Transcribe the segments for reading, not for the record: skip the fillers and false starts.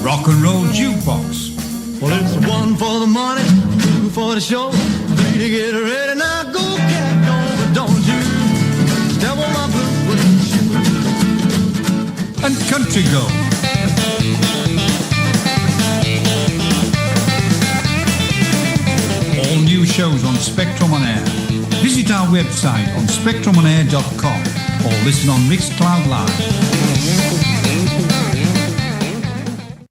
rock and roll jukebox. Well, it's one for the money, two for the show, three to get ready. Now go, cat, go, but don't you step on my blue shoe. And country gold. All new shows on Spectrum on Air. Visit our website on spectrumonair.com or listen on Mixcloud Live.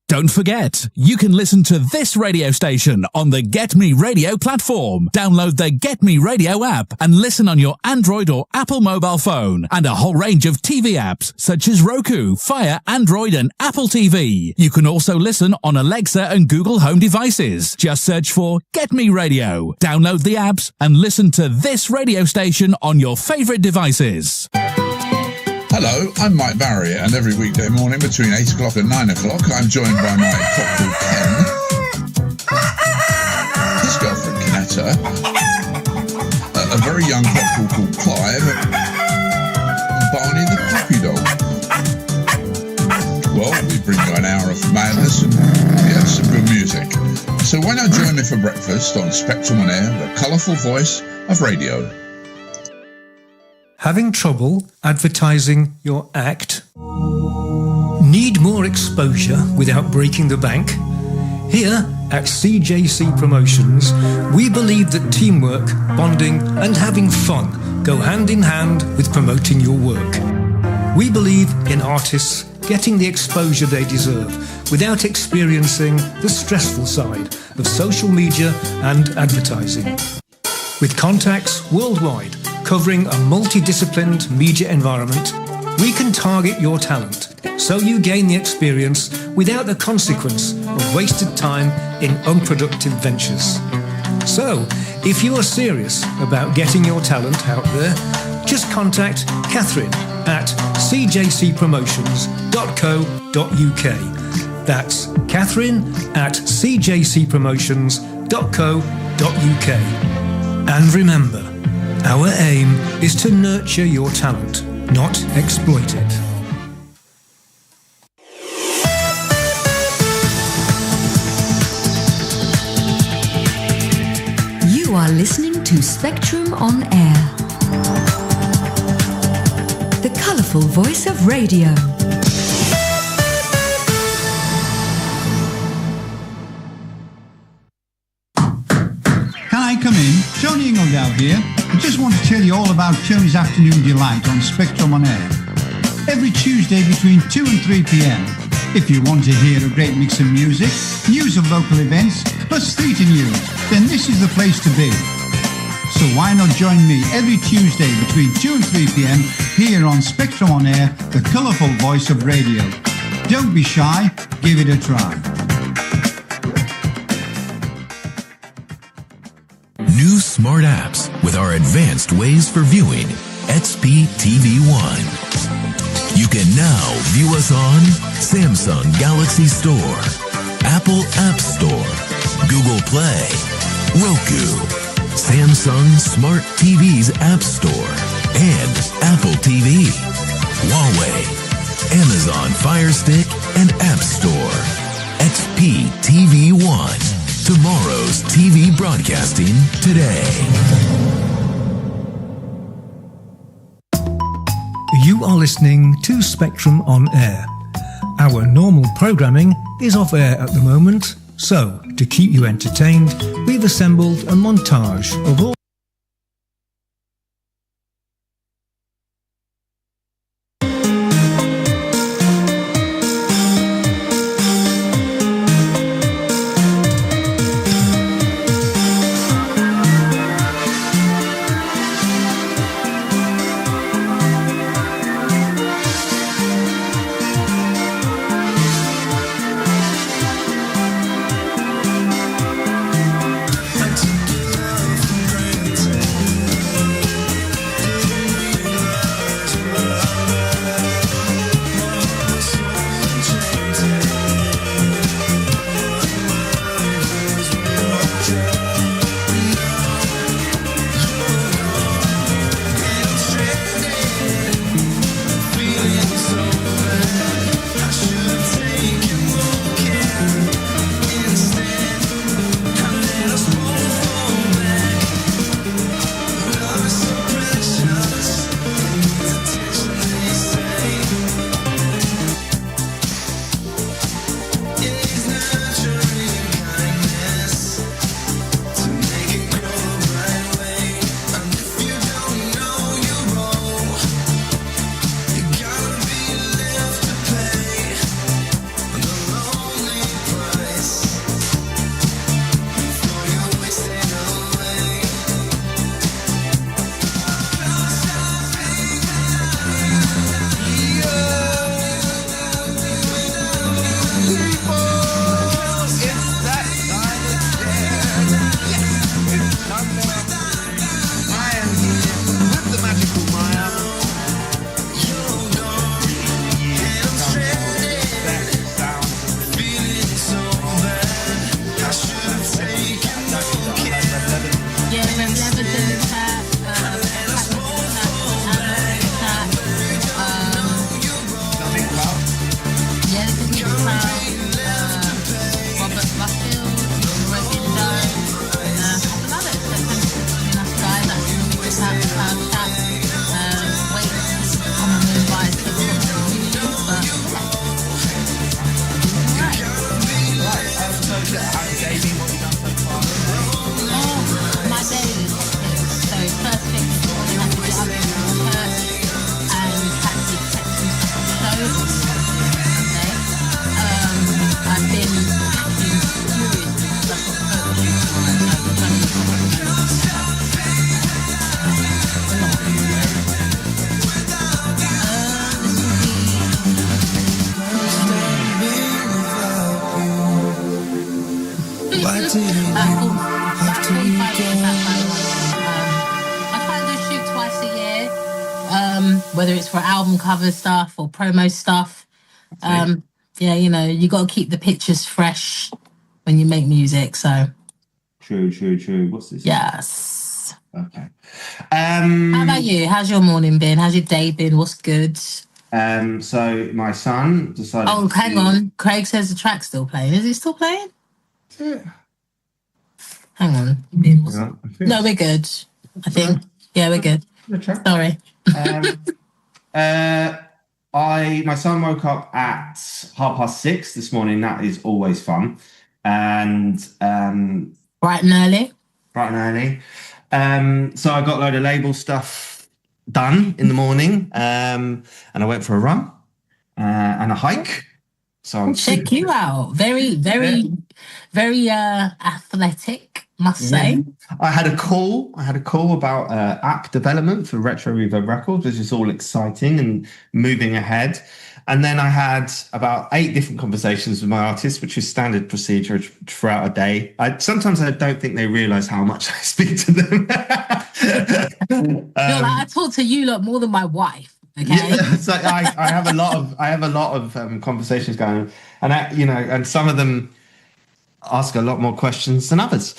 Don't forget, you can listen to this radio station on the Get Me Radio platform. Download the Get Me Radio app and listen on your Android or Apple mobile phone, and a whole range of TV apps such as Roku, Fire, Android and Apple TV. You can also listen on Alexa and Google Home devices. Just search for Get Me Radio. Download the apps and listen to this radio station on your favorite devices. Hello, I'm Mike Barry, and every weekday morning between 8 o'clock and 9 o'clock, I'm joined by my cockle Ken, his girlfriend Canetta, a very young cockle called Clive, and Barney the puppy dog. Well, we bring you an hour of madness and some good music. So why not join me for breakfast on Spectrum on Air, the colourful voice of radio. Having trouble advertising your act? Need more exposure without breaking the bank? Here at CJC Promotions, we believe that teamwork, bonding and having fun go hand in hand with promoting your work. We believe in artists getting the exposure they deserve without experiencing the stressful side of social media and advertising. With contacts worldwide, covering a multidisciplined media environment, we can target your talent so you gain the experience without the consequence of wasted time in unproductive ventures. So, if you are serious about getting your talent out there, just contact Catherine at cjcpromotions.co.uk. That's Catherine at cjcpromotions.co.uk. And remember, our aim is to nurture your talent, not exploit it. You are listening to Spectrum on Air, the colourful voice of radio. Can I come in? Tony Ingledow here. I just want to tell you all about Tony's Afternoon Delight on Spectrum on Air. Every Tuesday between 2 and 3 p.m. If you want to hear a great mix of music, news of local events, plus theatre news, then this is the place to be. So why not join me every Tuesday between 2 and 3 p.m. here on Spectrum on Air, the colourful voice of radio. Don't be shy, give it a try. New smart apps with our advanced ways for viewing XP-TV1. You can now view us on Samsung Galaxy Store, Apple App Store, Google Play, Roku, Samsung Smart TV's App Store, and Apple TV, Huawei, Amazon Fire Stick, and App Store. XP-TV1. Tomorrow's TV broadcasting today. You are listening to Spectrum on Air. Our normal programming is off air at the moment, so to keep you entertained, we've assembled a montage of all About 45 minutes outside of London. I try and do a shoot twice a year, whether it's for album cover stuff or promo stuff. Yeah, you know, you got to keep the pictures fresh when you make music. So true. What's this? Yes. Okay. How about you? How's your morning been? How's your day been? What's good? So my son decided. Oh, hang on. Craig says the track's still playing. Is it still playing? Yeah. Hang on. No, we're good. I think. Yeah, we're good. Sorry. My son woke up at 6:30 this morning. That is always fun, and bright and early. So I got a load of label stuff done in the morning, and I went for a run and a hike. So check you out. Very athletic, must say. I had a call about app development for RetroReverbRecords, which is all exciting and moving ahead. And then I had about 8 different conversations with my artists, which is standard procedure throughout a day. Sometimes I don't think they realise how much I speak to them. I talk to you lot more than my wife. Okay. Yeah, so I have a lot of conversations going on, and some of them ask a lot more questions than others.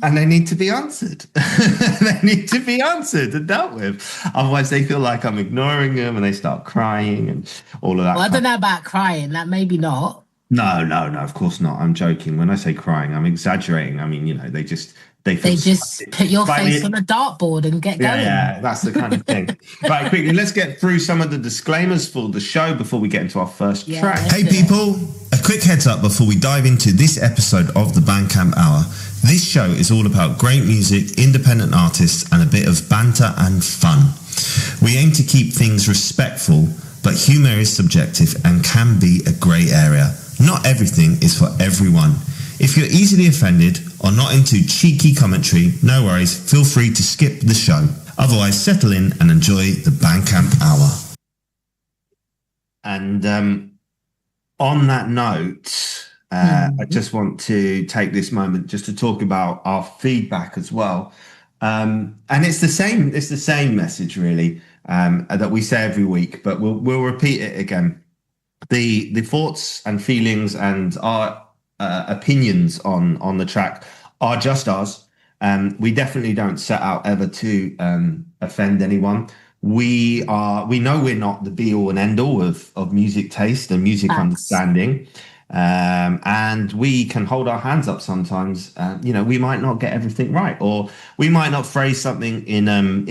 And they need to be answered. They need to be answered and dealt with. Otherwise, they feel like I'm ignoring them and they start crying and all of that. Well, I don't know about crying. That maybe not. No, of course not. I'm joking. When I say crying, I'm exaggerating. I mean, they just put your face on a dartboard and get going. Yeah, that's the kind of thing. Right, quickly, let's get through some of the disclaimers for the show before we get into our first track. Hey people, a quick heads up before we dive into this episode of the Bandcamp Hour. This show is all about great music, independent artists, and a bit of banter and fun. We aim to keep things respectful, but humour is subjective and can be a grey area. Not everything is for everyone. If you're easily offended or not into cheeky commentary, no worries, feel free to skip the show. Otherwise, settle in and enjoy the Bandcamp Hour. And on that note, I just want to take this moment just to talk about our feedback as well. And it's the same message really that we say every week, but we'll repeat it again. The thoughts and feelings and our opinions on the track are just ours. We definitely don't set out ever to offend anyone. We know we're not the be all and end all of music taste and music understanding. And we can hold our hands up sometimes. We might not get everything right, or we might not phrase something in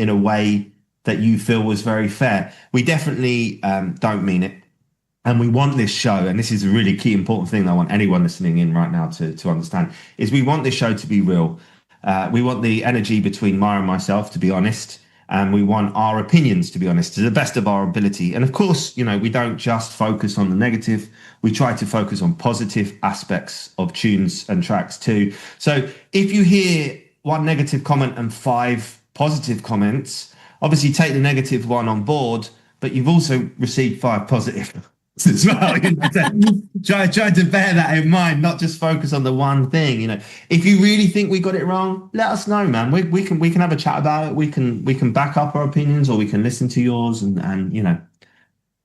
a way that you feel was very fair. We definitely don't mean it. And we want this show, and this is a really key important thing that I want anyone listening in right now to understand, is we want this show to be real. We want the energy between Maya and myself to be honest, and we want our opinions to be honest to the best of our ability. And of course, we don't just focus on the negative. We try to focus on positive aspects of tunes and tracks too. So if you hear one negative comment and 5 positive comments, obviously take the negative one on board, but you've also received 5 positive as well. Try to bear that in mind, not just focus on the one thing. If you really think we got it wrong, let us know, man. We can have a chat about it. We can back up our opinions, or we can listen to yours, and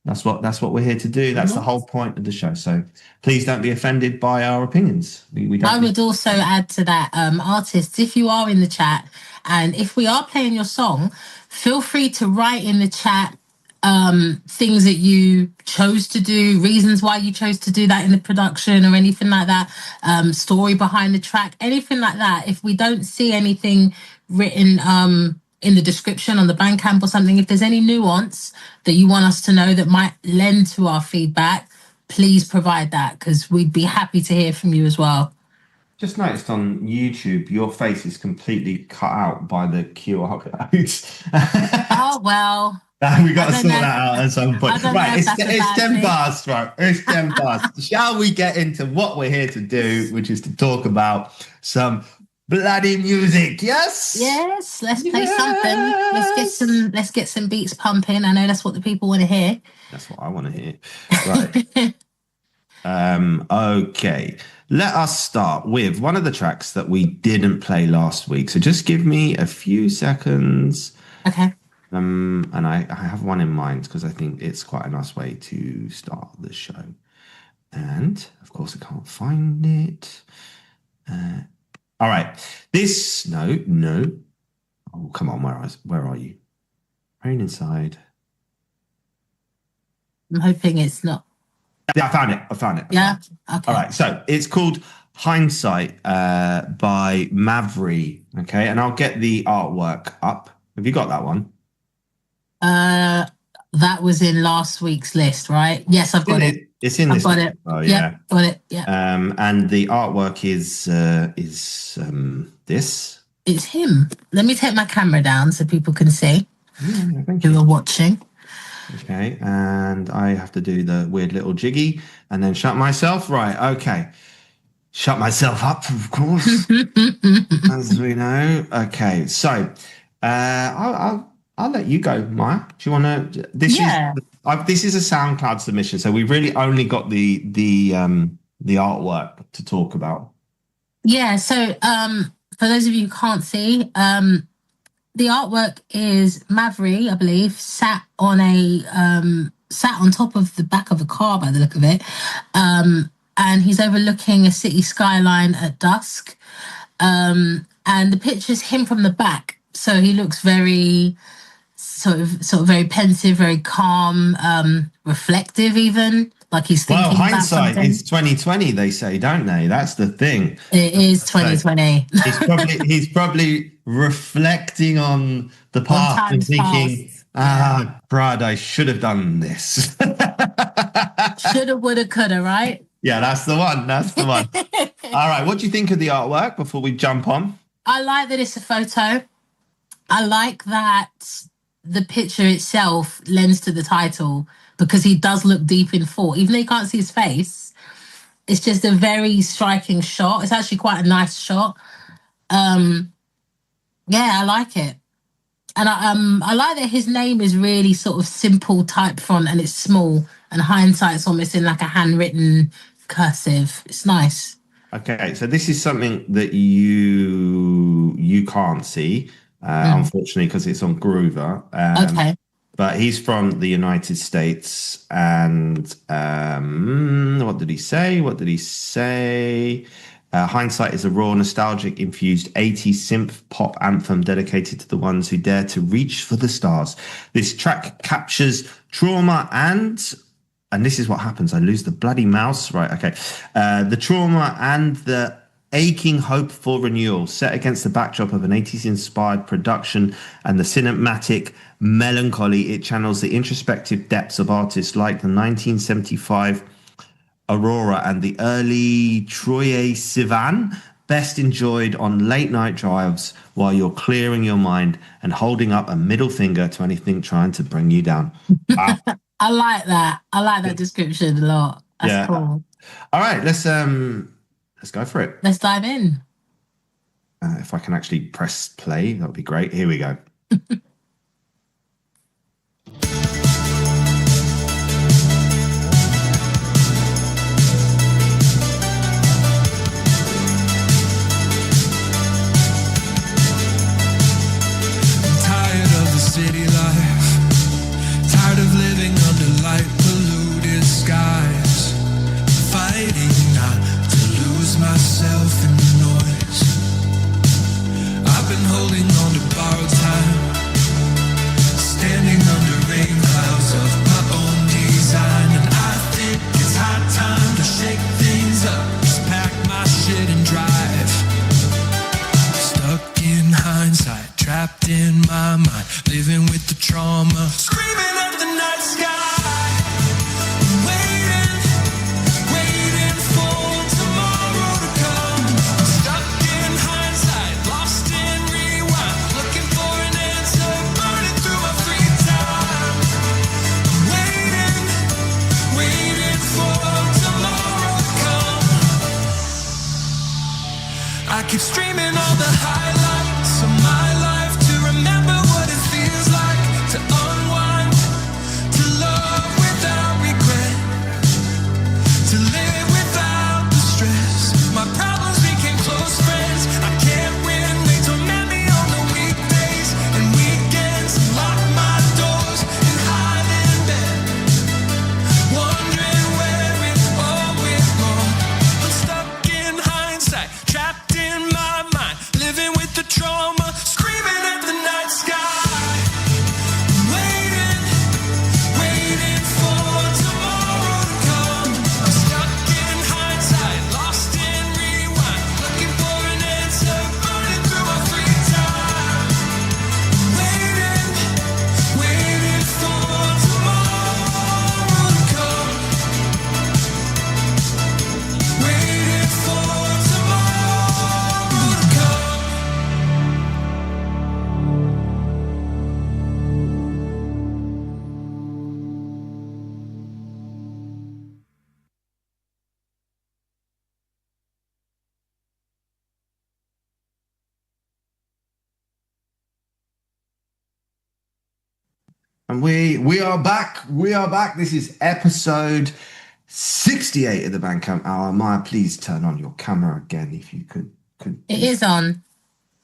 that's what we're here to do. That's the whole point of the show. So please don't be offended by our opinions. I would also add to that, artists, if you are in the chat and if we are playing your song, feel free to write in the chat things that you chose to do, reasons why you chose to do that in the production or anything like that, story behind the track, anything like that. If we don't see anything written in the description on the Bandcamp or something, if there's any nuance that you want us to know that might lend to our feedback, please provide that, because we'd be happy to hear from you as well. Just noticed on YouTube, your face is completely cut out by the QR codes. Oh, well. We got to sort that out at some point. Right, it's 10 bars, right? It's 10 bars. Shall we get into what we're here to do, which is to talk about some bloody music? Yes. Yes. Let's play something. Let's get some beats pumping. I know that's what the people want to hear. That's what I want to hear. Right. Okay. Let us start with one of the tracks that we didn't play last week. So just give me a few seconds. Okay. And I have one in mind because I think it's quite a nice way to start the show. And of course, I can't find it. All right. No. Oh, come on. Where are you? Rain Inside. I'm hoping it's not. Yeah, I found it. Yeah. Okay. All right. So it's called Hindsight by Mavri. Okay. And I'll get the artwork up. Have you got that one? That was in last week's list, right? Yes, I've got it. It's in this. I've got it. Oh, yeah. Got it. Yeah. And the artwork is this. It's him. Let me take my camera down so people can see Thank who you. are watching. Okay, and I have to do the weird little jiggy and then shut myself. Right, okay. Shut myself up, of course, as we know. Okay, so I'll let you go, Maya. Do you want to? This is a SoundCloud submission, so we really only got the artwork to talk about. Yeah. So for those of you who can't see, the artwork is Mavri, I believe, sat on top of the back of a car by the look of it, and he's overlooking a city skyline at dusk. And the picture's him from the back, so he looks very sort of very pensive, very calm, reflective, even like he's thinking. Well, hindsight about something. is 2020, they say, don't they? That's the thing. It is 2020. So he's probably reflecting on the past and thinking, Brad, I should have done this. Shoulda, woulda, coulda, right? Yeah, that's the one. All right, what do you think of the artwork before we jump on? I like that it's a photo. I like that the picture itself lends to the title because he does look deep in thought. Even though you can't see his face, it's just a very striking shot. It's actually quite a nice shot. Yeah, I like it. And I like that his name is really sort of simple type font and it's small, and Hindsight's almost in like a handwritten cursive. It's nice. Okay, so this is something that you can't see, unfortunately, because it's on Groover. Okay. But he's from the United States, and what did he say? Hindsight is a raw, nostalgic-infused 80s synth pop anthem dedicated to the ones who dare to reach for the stars. This track captures trauma and this is what happens. I lose the bloody mouse. Right, okay. The trauma and the aching hope for renewal set against the backdrop of an 80s-inspired production and the cinematic melancholy. It channels the introspective depths of artists like the 1975 Aurora and the early Troye Sivan, best enjoyed on late night drives while you're clearing your mind and holding up a middle finger to anything trying to bring you down. Wow. I like that. I like that description a lot. That's cool. All right, let's go for it. Let's dive in. If I can actually press play, that would be great. Here we go. City life, tired of living under light polluted skies, fighting not to lose myself in the noise. I've been holding on to borrowed time, standing under rain clouds of my own design, and I think it's high time to shake things up, just pack my shit and drive. Stuck in hindsight, trapped in my mind, living with the trauma, screaming at the night sky, waiting for tomorrow to come. Stuck in hindsight, lost in rewind, looking for an answer, burning through my free time. Waiting for tomorrow to come. I keep streaming all the highlights of my life to remember what it feels like to unwind, to love without regret, to live And we are back. We are back. This is episode 68 of the Bandcamp Hour. Maya, please turn on your camera again if you could. It is on.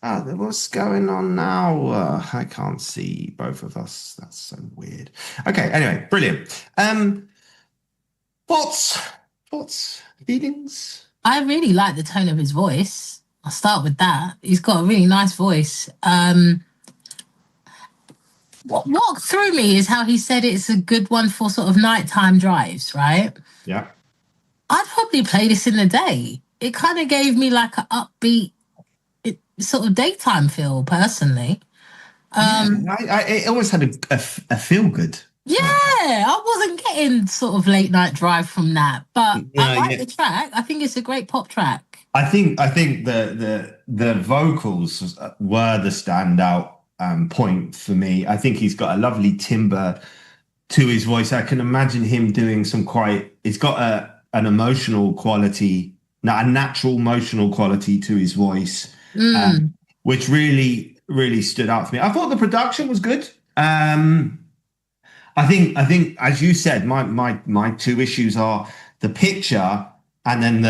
What's going on now? I can't see both of us. That's so weird. Okay, anyway, brilliant. Thoughts, feelings? I really like the tone of his voice. I'll start with that. He's got a really nice voice. What threw me is how he said it's a good one for sort of nighttime drives, right? Yeah. I'd probably play this in the day. It kind of gave me like an upbeat sort of daytime feel, personally. It always had a feel good. Yeah, I wasn't getting sort of late night drive from that, but I like the track. I think it's a great pop track. I think the vocals were the standout point for me. I think he's got a lovely timbre to his voice. I can imagine him doing he's got an emotional quality, a natural emotional quality to his voice, which really, really stood out for me. I thought the production was good. I think, as you said, my two issues are the picture and then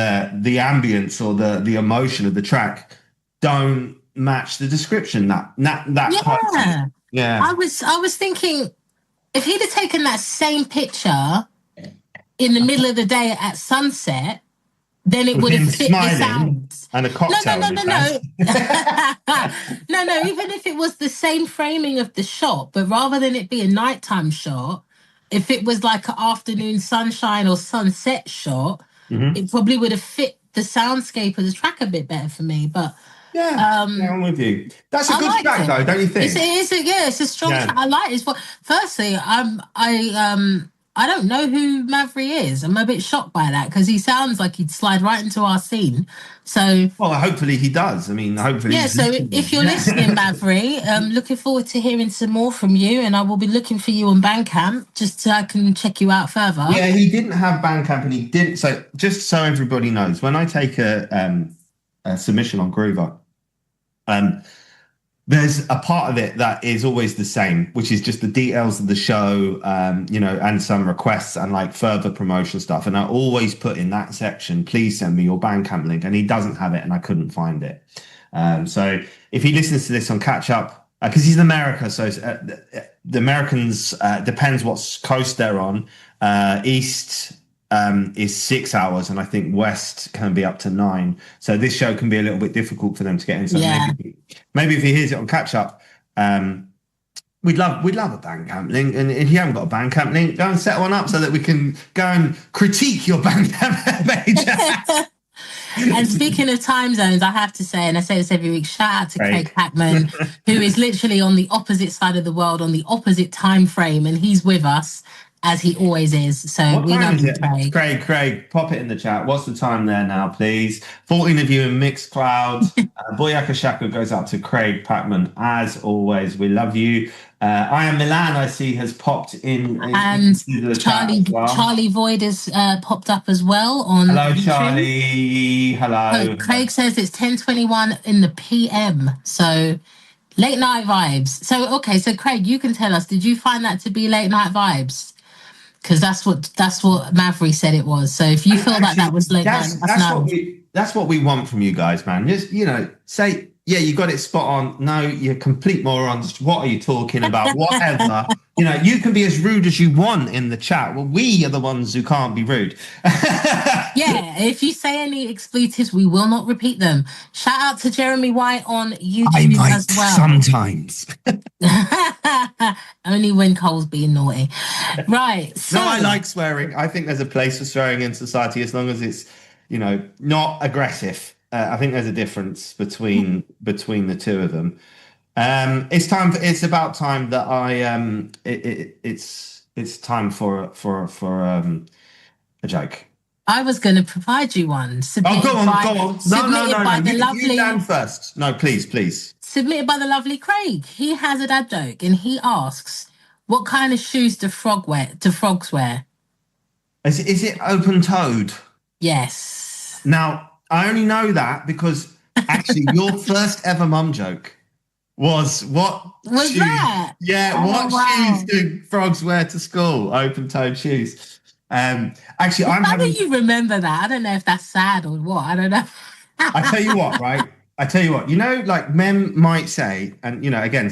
the ambience or the emotion of the track don't match the description. That yeah. I was thinking if he'd have taken that same picture in the middle of the day at sunset, then it would have fit the sound. And a cocktail. No. No. Even if it was the same framing of the shot, but rather than it be a nighttime shot, if it was like an afternoon sunshine or sunset shot, it probably would have fit the soundscape of the track a bit better for me. But I'm with you. That's a good track, though, don't you think? It's a strong track. I like it. Firstly, I don't know who Mavri is. I'm a bit shocked by that because he sounds like he'd slide right into our scene. So, well, hopefully he does. I mean, hopefully. Yeah. So if you're listening, Mavri, looking forward to hearing some more from you, and I will be looking for you on Bandcamp just so I can check you out further. Yeah, he didn't have Bandcamp, and he didn't. So just so everybody knows, when I take a submission on Groover, there's a part of it that is always the same, which is just the details of the show, and some requests and like further promotion stuff. And I always put in that section, please send me your Bandcamp link. And he doesn't have it and I couldn't find it. So if he listens to this on catch up, because he's in America, so the Americans, depends what coast they're on. East is 6 hours, and I think West can be up to 9. So this show can be a little bit difficult for them to get in. So maybe if he hears it on catch up, we'd love a Bandcamp link. And if you haven't got a Bandcamp link, go and set one up so that we can go and critique your Bandcamp page. And speaking of time zones, I have to say, and I say this every week, shout out to Craig Packman, who is literally on the opposite side of the world, on the opposite time frame, and he's with us as he always is. So we love you, Craig. Craig, pop it in the chat. What's the time there now, please? 14 of you in Mixcloud. Boyaka Shaka goes up to Craig Packman. As always, we love you. I Am Milan, I see, has popped in. And Charlie Void has popped up as well. Hello, Charlie. Hello. Craig says it's 10:21 in the PM. So late night vibes. So Craig, you can tell us, did you find that to be late night vibes? Because that's what Mavri said it was. So if you feel that was late night, that's what we want from you guys, man. Just say, yeah, you got it spot on. No, you're complete morons. What are you talking about? Whatever. You can be as rude as you want in the chat. Well, we are the ones who can't be rude. Yeah, if you say any expletives, we will not repeat them. Shout out to Jeremy White on YouTube as well. Sometimes. Only when Cole's being naughty. Right. So, no, I like swearing. I think there's a place for swearing in society as long as it's, not aggressive. I think there's a difference between the two of them. It's about time that it's time for a joke. I was going to provide you one. Go on. No. You Dan first. No, please. Submitted by the lovely Craig. He has a dad joke, and he asks, "What kind of shoes do frogs wear?" Is it open-toed? Yes. Now, I only know that because actually your first ever mum joke was what Was shoes, that? Yeah, Oh, what wow. shoes do frogs wear to school? Open-toed shoes. Actually, How I'm do having. you remember that? I don't know if that's sad or what. I don't know. I tell you what, right? I tell you what. You know, like men might say, and you know, again,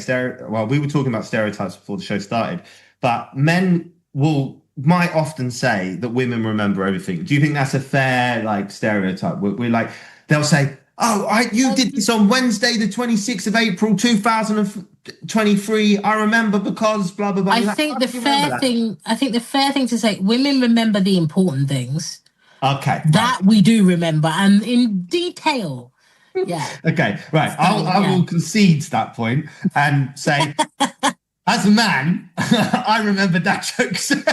well, we were talking about stereotypes before the show started, but men might often say that women remember everything. Do you think that's a fair like stereotype? We're like, they'll say, "Oh, you did this on Wednesday, the 26th of April, 2023. I remember because blah blah blah." I think the fair thing to say, women remember the important things. Okay, that we do remember, and in detail. Yeah. Okay, right. I will concede that point and say, as a man, I remember dad jokes. Okay.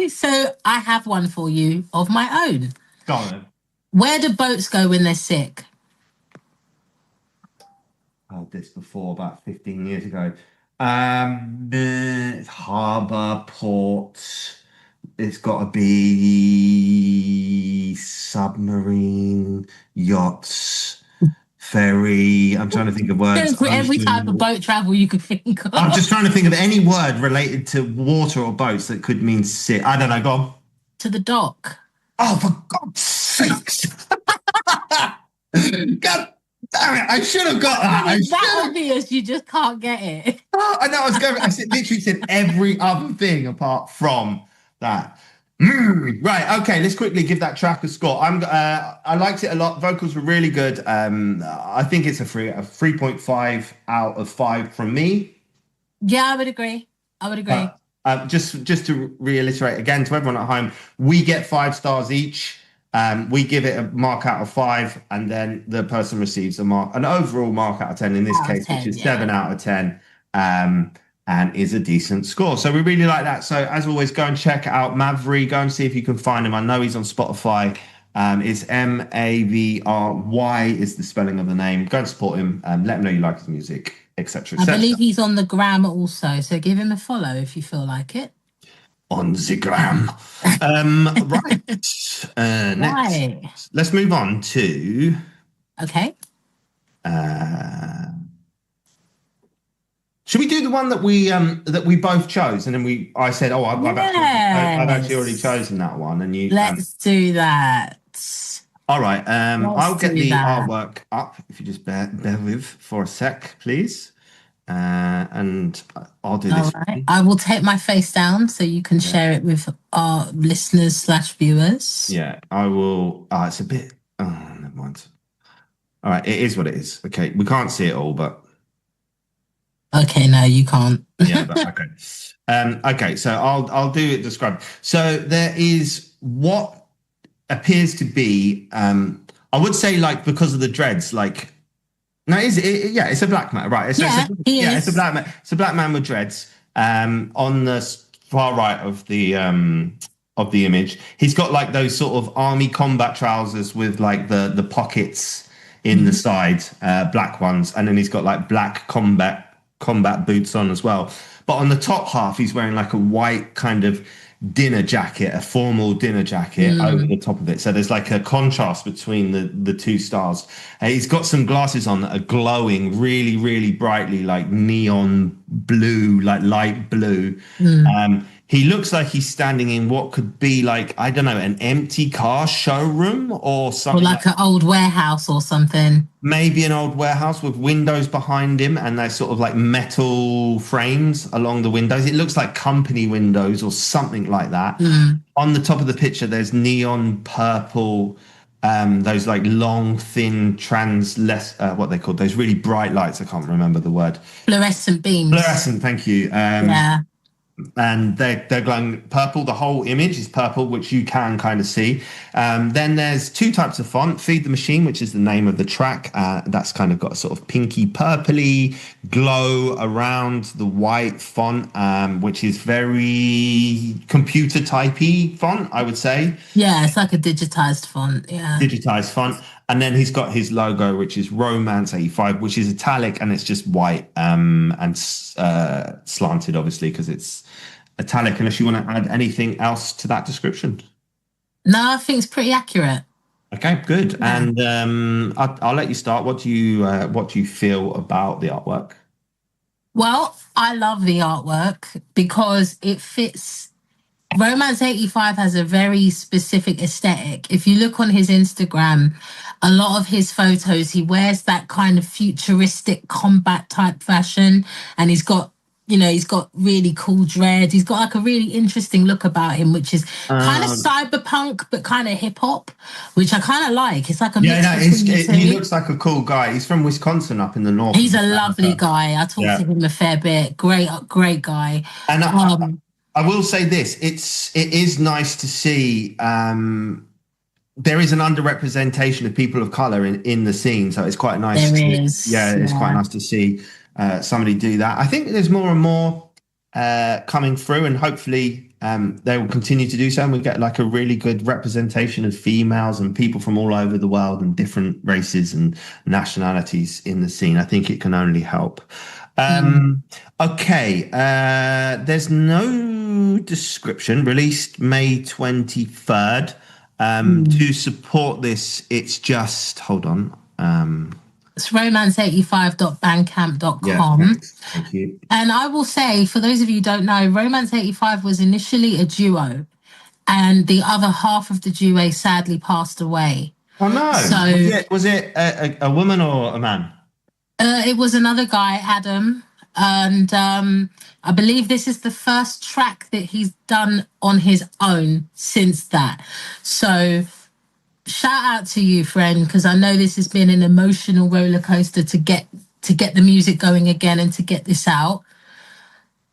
So I have one for you of my own. Go on then. Where do boats go when they're sick? I heard this before about 15 years ago. Harbour, port. It's got to be submarine, yachts, ferry. I'm trying to think of words. For every type of boat travel you could think of. I'm just trying to think of any word related to water or boats that could mean sick. I don't know. Go on. To the dock. Oh, for God's sakes. God damn it. I should have got that. It's that obvious, you just can't get it. Oh, I know. I literally said every other thing apart from that. Right. Okay. Let's quickly give that track a score. I liked it a lot. Vocals were really good. I think it's a 3.5 out of 5 from me. Yeah, I would agree. Just to reiterate again to everyone at home, we get 5 stars each. We give it a mark out of 5, and then the person receives an overall mark out of 10 in this case, which is 7 out of 10. And is a decent score. So we really like that. So as always, go and check out Mavry. Go and see if you can find him. I know he's on Spotify. It's Mavry is the spelling of the name. Go and support him. Let him know you like his music, etc. I believe he's on the gram also. So give him a follow if you feel like it. On the gram. Right. Next. Let's move on to... Okay. Should we do the one that we both chose, and then I said, "Oh, I've actually already chosen that one," and you. Let's do that. All right. I'll get the artwork up if you just bear with for a sec, please, and I'll do this. Right. I will take my face down so you can share it with our listeners/viewers. Yeah, I will. It's a bit. Oh, never mind. All right, it is what it is. Okay, we can't see it all, but. Okay, no, you can't. Yeah, but okay. Okay, so I'll do it described. So there is what appears to be, I would say, like, because of the dreads, like, no, it's a black man, right? It's a black man. It's a black man with dreads. On the far right of the image, he's got like those sort of army combat trousers with like the pockets in the side, black ones, and then he's got like black combat boots on as well. But on the top half, he's wearing like a white kind of dinner jacket, a formal dinner jacket over the top of it. So there's like a contrast between the two stars. He's got some glasses on that are glowing really, really brightly, like neon blue, like light blue. He looks like he's standing in what could be like, I don't know, an empty car showroom or something. Or like an old warehouse or something. Maybe an old warehouse with windows behind him, and there's sort of like metal frames along the windows. It looks like company windows or something like that. On the top of the picture, there's neon purple, those like long, thin, what they called, those really bright lights. I can't remember the word. Fluorescent beams. Fluorescent, thank you. Yeah. And they're glowing purple. The whole image is purple, which you can kind of see. Then there's 2 types of font. Feed the Machine, which is the name of the track. That's kind of got a sort of pinky purpley glow around the white font, which is very computer typey font, I would say. Yeah, it's like a digitized font. Yeah. Digitized font. And then he's got his logo, which is Romance 85, which is italic, and it's just white and slanted, obviously, because it's italic. Unless you want to add anything else to that description. No, I think it's pretty accurate. Okay, good. Yeah. And I'll let you start. What do you feel about the artwork? Well, I love the artwork because it fits. Romance 85 has a very specific aesthetic. If you look on his Instagram, a lot of his photos, he wears that kind of futuristic combat type fashion, and he's got really cool dreads. He's got like a really interesting look about him, which is kind of cyberpunk, but kind of hip hop, which I kind of like. It's like a he looks like a cool guy. He's from Wisconsin, up in the north. He's a lovely guy. I talked to him a fair bit. Great guy. And I will say this: it is nice to see. There is an underrepresentation of people of color in the scene, so it's quite nice. It's quite nice to see somebody do that. I think there's more and more coming through, and hopefully they will continue to do so, and we get like a really good representation of females and people from all over the world and different races and nationalities in the scene. I think it can only help. Okay, there's no description. Released May 23rd. To support this, it's just, hold on. It's romance85.bandcamp.com. Yeah, thank you. And I will say, for those of you who don't know, Romance 85 was initially a duo, and the other half of the duo sadly passed away. Oh no! So was it a woman or a man? It was another guy, Adam, and I believe this is the first track that he's done on his own since that. So shout out to you, friend, because I know this has been an emotional roller coaster to get the music going again and to get this out.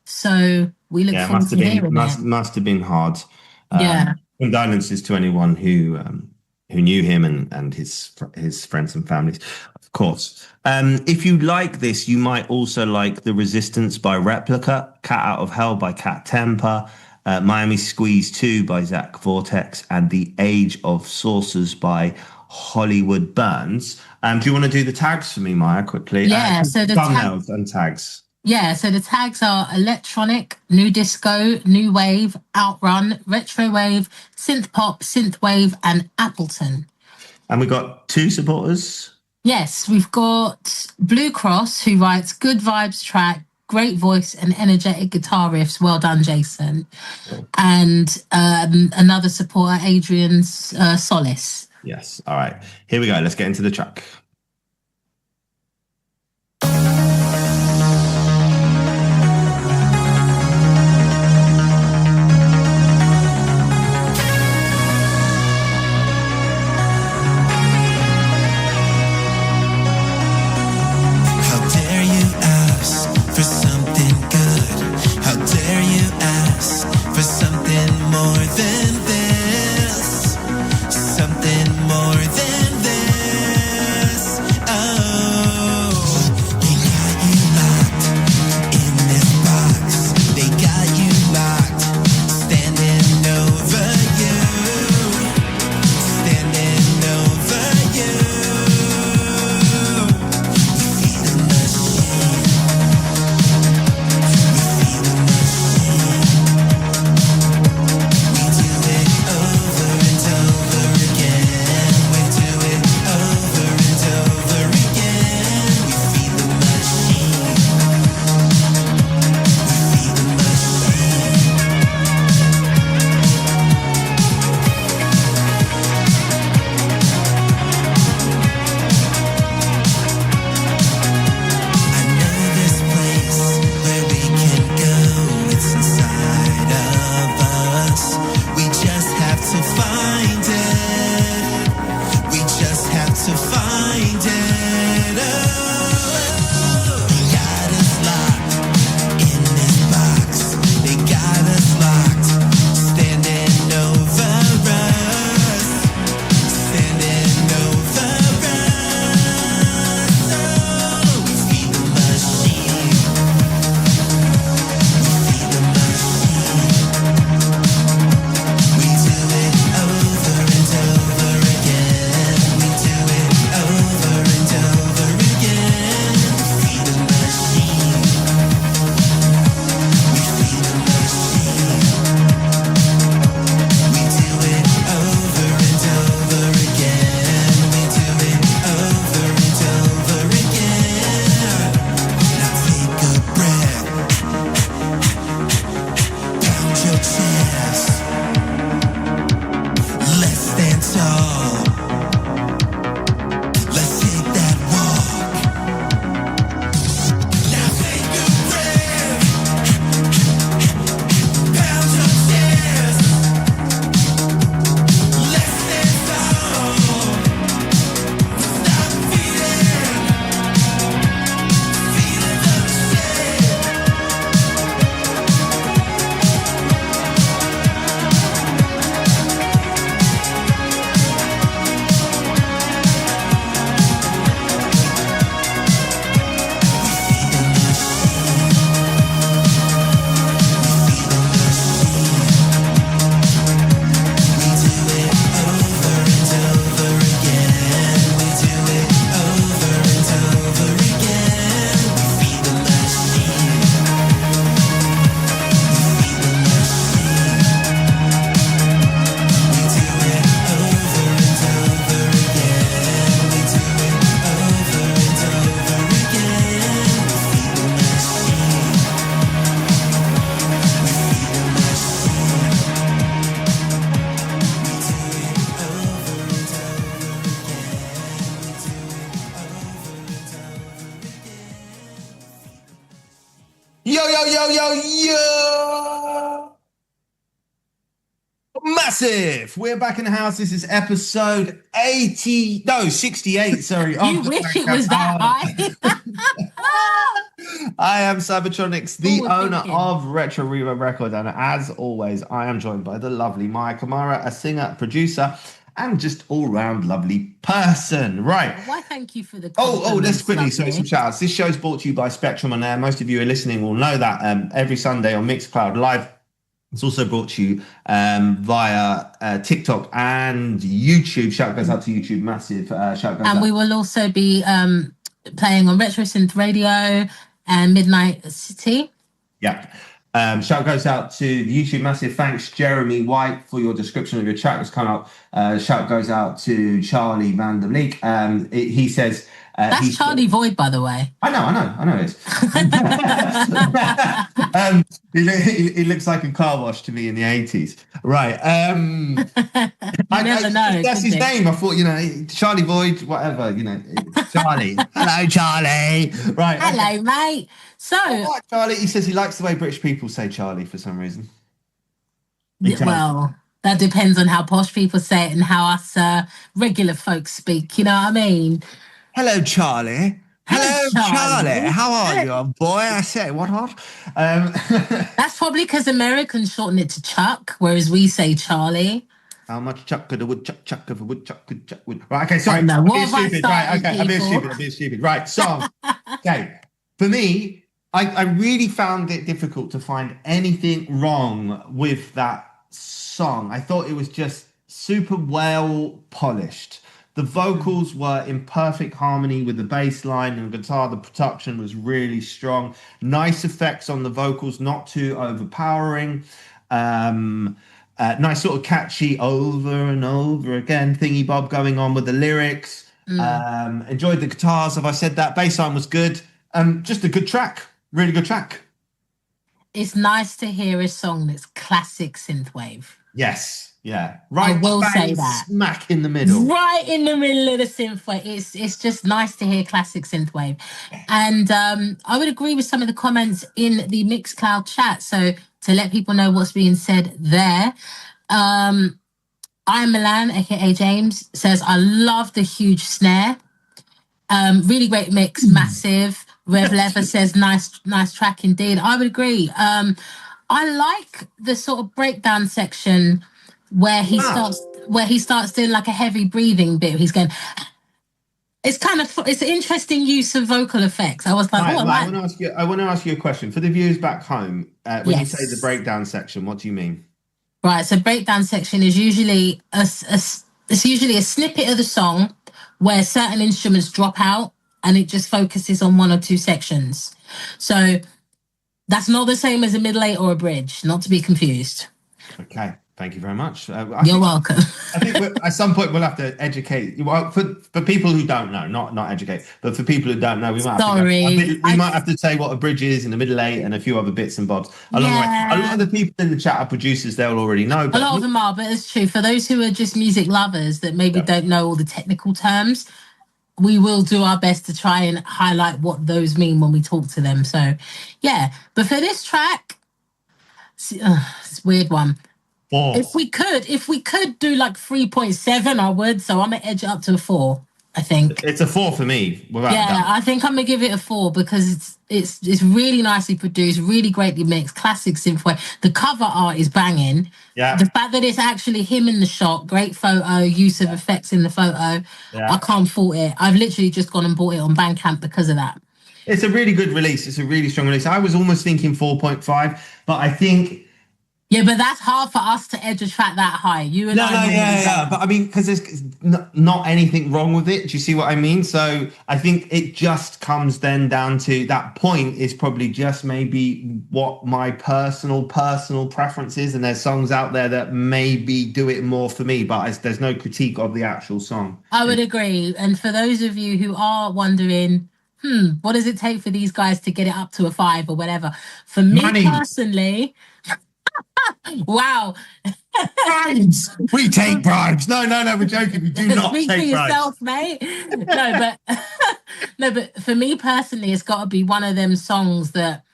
So we look forward to hearing it. Must have been hard. Yeah. Condolences to anyone who knew him and his friends and families, of course. If you like this, you might also like The Resistance by Replica, Cat Out of Hell by Cat Temper, Miami Squeeze 2 by Zach Vortex, and The Age of Saucers by Hollywood Burns. Do you want to do the tags for me, Maya, quickly? Yeah, so the thumbnails and tags. Yeah, so the tags are electronic, new disco, new wave, outrun, retro wave, synth pop, synth wave, and Appleton. And we got 2 supporters. Yes, we've got Blue Cross, who writes good vibes track, great voice and energetic guitar riffs. Well done, Jason. And another supporter, Adrian Solis. Yes. All right. Here we go. Let's get into the track. Something more than this. Yo. Massive. We're back in the house. This is episode 68. Sorry. You wish it was that high. I am Cybertronics, the owner of Retro Reverb Records, and as always, I am joined by the lovely Maya Kamara, a singer, producer, and just all-round lovely person. Right. Why? Thank you for the. Let's quickly. Sorry, some shout-outs. This show is brought to you by Spectrum on Air. Most of you are listening will know that every Sunday on Mixcloud Live. It's also brought to you via TikTok and YouTube. Shout goes out to YouTube, massive shout goes out. And we will also be playing on Retro Synth Radio and Midnight City. Yeah. Shout goes out to the YouTube, massive thanks, Jeremy White, for your description of your track that's come up. Shout goes out to Charlie Van der Leek. He says... That's Charlie Void, by the way. I know it is. He looks like a car wash to me in the 80s. Right. Never know. That's his name. I thought, Charlie Void, whatever, Charlie. Hello, Charlie. Right. Hello, mate. So. Oh, Charlie. He says he likes the way British people say Charlie for some reason. Well, that depends on how posh people say it and how us regular folks speak. You know what I mean? Hello, Charlie. Hello, Charlie. How are you, old boy? I say, what? That's probably because Americans shorten it to Chuck, whereas we say Charlie. How much chuck could a woodchuck chuck if a woodchuck could chuck wood? Right, okay, sorry. No, I'm being stupid. Right, okay, I'm being stupid. Right, song. Okay, for me, I really found it difficult to find anything wrong with that song. I thought it was just super well polished. The vocals were in perfect harmony with the bass line and guitar. The production was really strong. Nice effects on the vocals, not too overpowering. Nice sort of catchy over and over again thingy bob going on with the lyrics. Enjoyed the guitars. Have I said that? Bass line was good. Just a good track. Really good track. It's nice to hear a song that's classic synthwave. Yes. Yeah, right. I will say that. Smack in the middle. Right in the middle of the synthwave. It's just nice to hear classic synthwave. And I would agree with some of the comments in the Mixcloud chat. So to let people know what's being said there, I'm Milan, aka James, says, I love the huge snare. Really great mix, massive. Rev Lever says, nice track indeed. I would agree. I like the sort of breakdown section where he starts doing like a heavy breathing bit. He's going. It's interesting use of vocal effects. I was like, I want to ask you a question for the viewers back home. When you say the breakdown section, what do you mean? Right. So breakdown section is usually it's usually a snippet of the song where certain instruments drop out and it just focuses on one or two sections. So that's not the same as a middle eight or a bridge. Not to be confused. Okay. Thank you very much. You're welcome. I think at some point we'll have to educate. Well, for people who don't know, not educate, but for people who don't know, we might have to say what a bridge is and a middle eight and a few other bits and bobs. A lot of the people in the chat are producers; they'll already know. A lot of them are, but it's true. For those who are just music lovers that maybe don't know all the technical terms, we will do our best to try and highlight what those mean when we talk to them. So, yeah. But for this track, it's a weird one. If we could do like 3.7, I would. So I'm gonna edge it up to a 4. I think it's a 4 for me. I think I'm gonna give it a 4 because it's really nicely produced, really greatly mixed, classic synthwave. The cover art is banging. Yeah. The fact that it's actually him in the shot, great photo, use of effects in the photo. Yeah. I can't fault it. I've literally just gone and bought it on Bandcamp because of that. It's a really good release. It's a really strong release. I was almost thinking 4.5, but I think. Yeah, but that's hard for us to edge a track that high. You and I. But I mean, because there's not anything wrong with it. Do you see what I mean? So I think it just comes then down to that point is probably just maybe what my personal preference is. And there's songs out there that maybe do it more for me, but there's no critique of the actual song. I would agree. And for those of you who are wondering, what does it take for these guys to get it up to a 5 or whatever? For me personally... Wow. Bribes. We take bribes. No, we're joking. We do not Speak take for yourself, bribes. Mate. But for me personally, it's got to be one of them songs that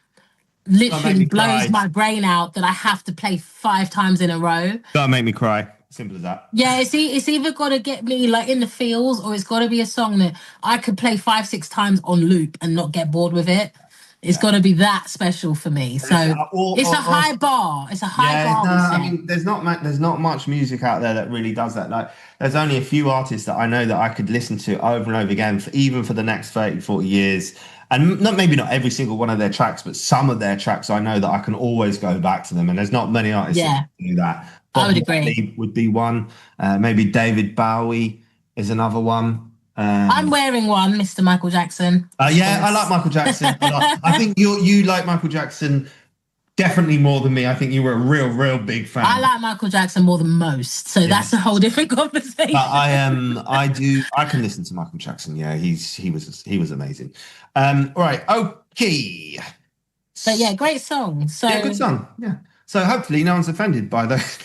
literally blows my brain out that I have to play 5 times in a row. Gotta make me cry. Simple as that. Yeah, it's either got to get me like in the feels, or it's got to be a song that I could play 5-6 times on loop and not get bored with it. It's got to be that special for me. So it's a high bar. It's a high bar. I mean, there's not much music out there that really does that. Like, there's only a few artists that I know that I could listen to over and over again, even for the next 30, 40 years. And maybe not every single one of their tracks, but some of their tracks I know that I can always go back to them. And there's not many artists that do that. I would agree. Would be one. Maybe David Bowie is another one. I'm wearing one, Mr. Michael Jackson. Yeah, I like Michael Jackson a lot. I think you like Michael Jackson definitely more than me. I think you were a real big fan. I like Michael Jackson more than most, so that's a whole different conversation. I can listen to Michael Jackson. Yeah, he was amazing. Right, okay. So yeah, great song. So yeah, good song. Yeah. So hopefully no one's offended by those.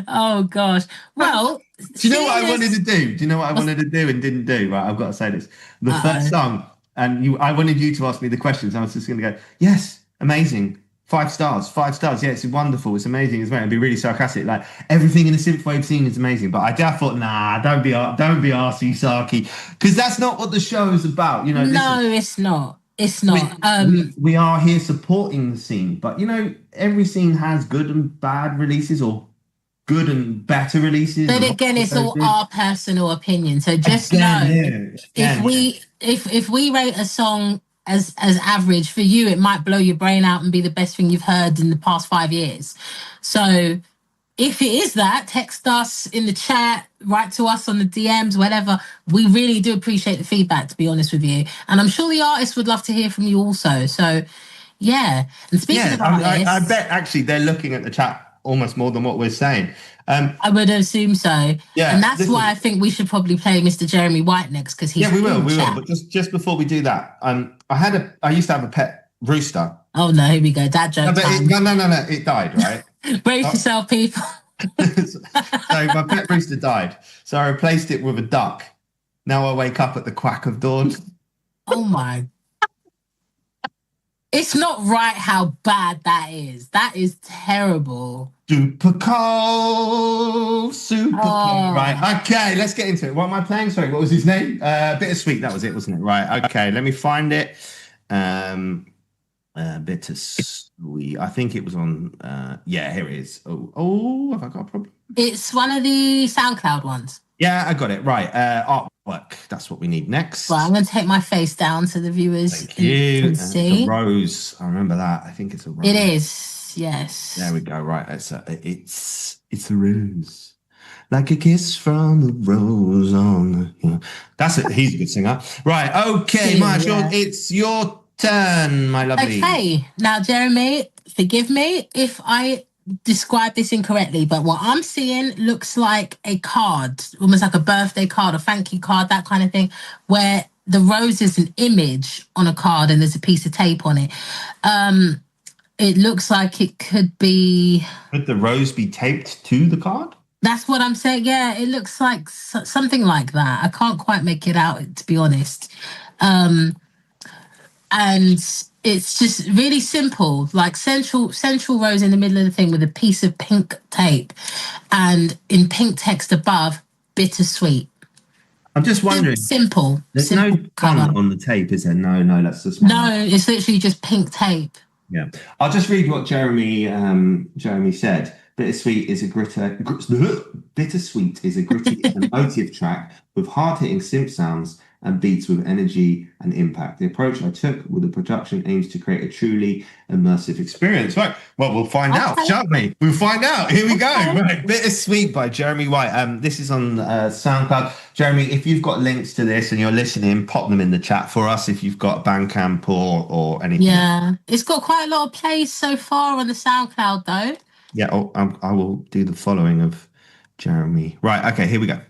Oh gosh. Well, do you know what I wanted to do? Do you know what I wanted to do and didn't do? Right, I've got to say this. The first song, and I wanted you to ask me the questions. I was just going to go, yes, amazing, 5 stars, 5 stars. Yeah, it's wonderful, it's amazing as well. I'd be really sarcastic, like everything in the synthwave scene is amazing. But I thought, nah, don't be arsey sarky, because that's not what the show is about. You know, no, it's not. It's not. We are here supporting the scene, but you know, every scene has good and bad releases, or good and better releases. But again, it's all our personal opinion. So just know, if we rate a song as average, for you, it might blow your brain out and be the best thing you've heard in the past 5 years. So if it is that, text us in the chat, write to us on the DMs, whatever. We really do appreciate the feedback, to be honest with you. And I'm sure the artists would love to hear from you also. So, yeah. And speaking of artists... I bet actually they're looking at the chat almost more than what we're saying. I would assume so. Yeah. And that's why I think we should probably play Mr. Jeremy White next, because he's... Yeah, we will. But just before we do that, I used to have a pet rooster. Oh, no, here we go. Dad joke time. No. It died, right? Brace yourself, people. So my pet rooster died. So I replaced it with a duck. Now I wake up at the quack of dawn. Oh my. It's not right how bad that is. That is terrible. Super cold. Right. Okay, let's get into it. What am I playing? Sorry, what was his name? Bittersweet. That was it, wasn't it? Right. Okay, let me find it. Bittersweet. I think it was on. Yeah, here it is. Oh, have I got a problem? It's one of the SoundCloud ones. Yeah, I got it. Right. Artwork. That's what we need next. Well, I'm going to take my face down so the viewers can see. It's a rose. I remember that. I think it's a rose. It is. Yes. There we go. Right. It's a rose. Like a kiss from the rose on the... That's it. He's a good singer. Right. Okay, Marsh, it's your turn, my lovely. Okay. Now, Jeremy, forgive me if I describe this incorrectly, but what I'm seeing looks like a card, almost like a birthday card, a thank you card, that kind of thing, where the rose is an image on a card and there's a piece of tape on it. It looks like it could be... Could the rose be taped to the card? That's what I'm saying. Yeah, it looks like something like that. I can't quite make it out, to be honest. And it's just really simple, like central rose in the middle of the thing with a piece of pink tape, and in pink text above, bittersweet. I'm just wondering. Simple. There's simple no font on the tape, is there? No, that's just... No, it's literally just pink tape. Yeah. I'll just read what Jeremy said. Bittersweet is a gritty and emotive track with hard-hitting synth sounds and beats with energy and impact. The approach I took with the production aims to create a truly immersive experience. Right. Well, we'll find out, shan't we? We'll find out. Here we go. Right. Bittersweet by Jeremy White. This is on SoundCloud. Jeremy, if you've got links to this and you're listening, pop them in the chat for us if you've got Bandcamp or anything. Yeah. It's got quite a lot of plays so far on the SoundCloud, though. Yeah, I will do the following of Jeremy. Right, okay, here we go.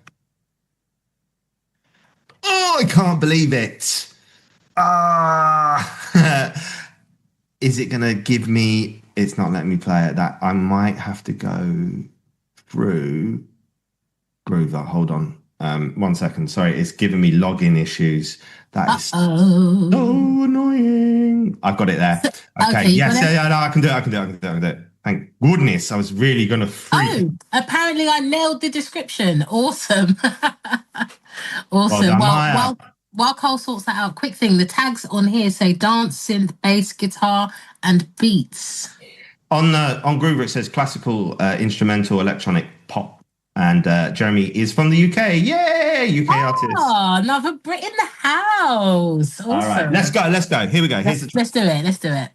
Oh, I can't believe it. Is it going to give me... It's not letting me play it. That I might have to go through Groover. Hold on. 1 second. Sorry, it's giving me login issues. That is so annoying. I've got it there. Okay. Yes. Yeah. No, I can do it. Thank goodness. I was really going to freak. Oh, apparently I nailed the description. Awesome. Awesome. While Cole sorts that out, quick thing. The tags on here say dance, synth, bass, guitar, and beats. On Groover, it says classical, instrumental, electronic, pop. And Jeremy is from the UK. Yay! UK artist. Oh, another Brit in the house. Awesome. All right, let's go. Here we go. Let's do it.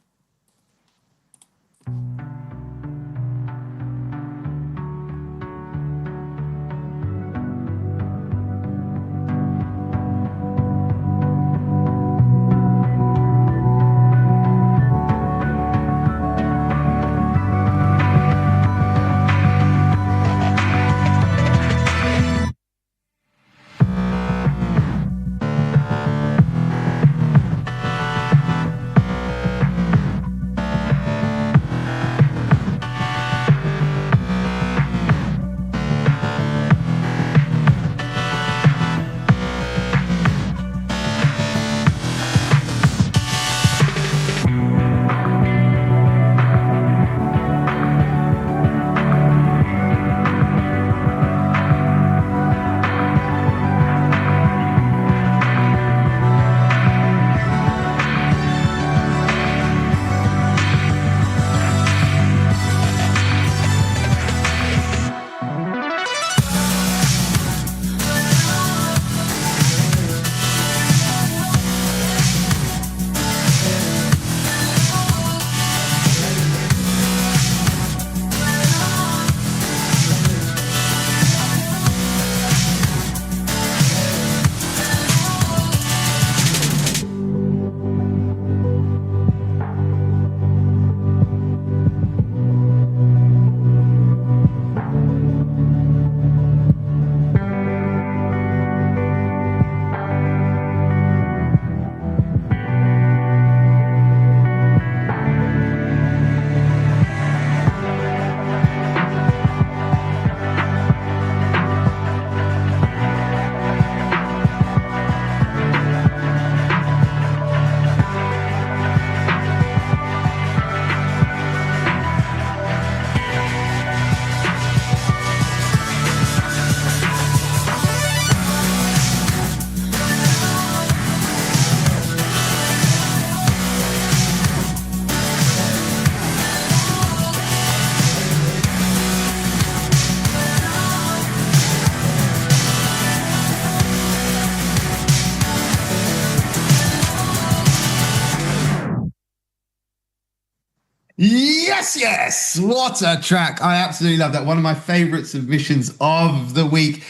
Yes, what a track. I absolutely love that. One of my favorite submissions of the week.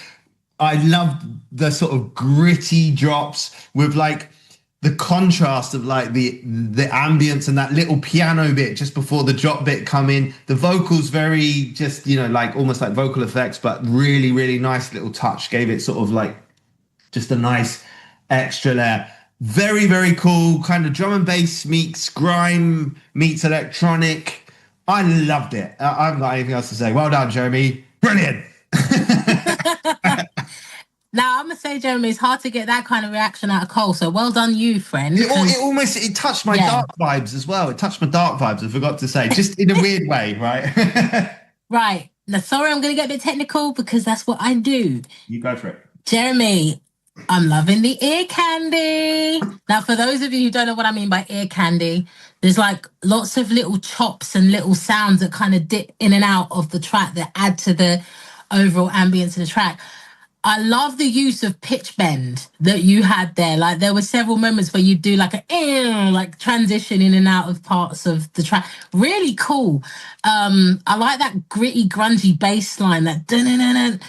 I love the sort of gritty drops with like the contrast of like the ambience and that little piano bit just before the drop bit come in. The vocals very just, like almost like vocal effects, but really, really nice little touch. Gave it sort of like just a nice extra there. Very, very cool. Kind of drum and bass meets grime meets electronic. I loved it. I haven't got anything else to say. Well done, Jeremy. Brilliant. Now, I'm going to say, Jeremy, it's hard to get that kind of reaction out of Cole. So well done you, friend. It touched my dark vibes as well. It touched my dark vibes, I forgot to say. Just in a weird way, right? Right. Now, sorry, I'm going to get a bit technical because that's what I do. You go for it. Jeremy, I'm loving the ear candy. Now, for those of you who don't know what I mean by ear candy, there's like lots of little chops and little sounds that kind of dip in and out of the track that add to the overall ambience of the track. I love the use of pitch bend that you had there. Like there were several moments where you do like like transition in and out of parts of the track. Really cool. I like that gritty, grungy bass line. That absolutely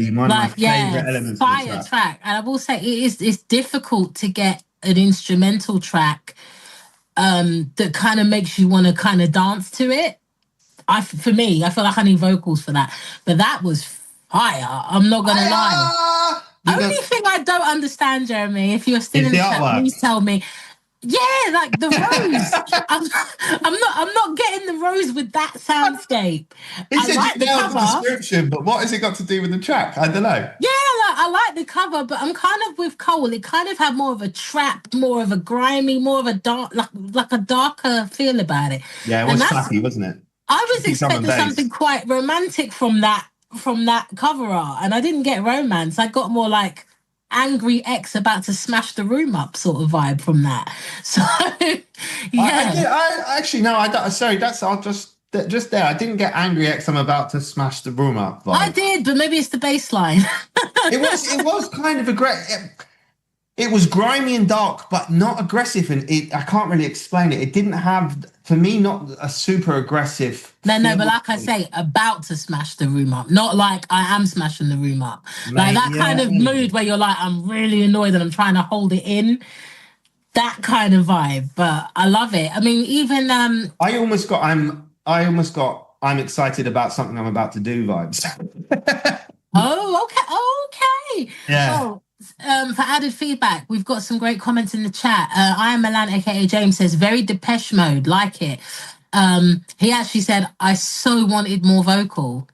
one of my favorite elements. Fire track. And I will say it's difficult to get an instrumental track that kind of makes you want to kind of dance to it. For me, I feel like I need vocals for that. But that was fire. I'm not gonna lie. Only thing I don't understand, Jeremy, if you're still in the chat, please tell me. Yeah, like the rose. I'm not getting the rose with that soundscape. He said like you nailed the description, but what has it got to do with the track? I don't know. Yeah, I like the cover, but I'm kind of with Cole. It kind of had more of a trap, more of a grimy, more of a dark, like a darker feel about it. Yeah, it was classy, wasn't it? I was expecting something quite romantic from that cover art, and I didn't get romance. I got more like angry ex about to smash the room up sort of vibe from that. So yeah, I actually no, I don't. Sorry, I'll just there. I didn't get angry ex. I'm about to smash the room up vibe. I did, but maybe it's the bass line. It was kind of aggressive. It was grimy and dark, but not aggressive, and I can't really explain it. It didn't have, for me, not a super aggressive. No, but like I say, about to smash the room up, not like I am smashing the room up. Like that kind of mood where you're like, I'm really annoyed and I'm trying to hold it in. That kind of vibe, but I love it. I mean, even I'm excited about something I'm about to do vibes. Okay. Yeah. Oh, for added feedback, we've got some great comments in the chat. I am Milan, aka James, says very Depeche Mode, like it. He actually said, I so wanted more vocal.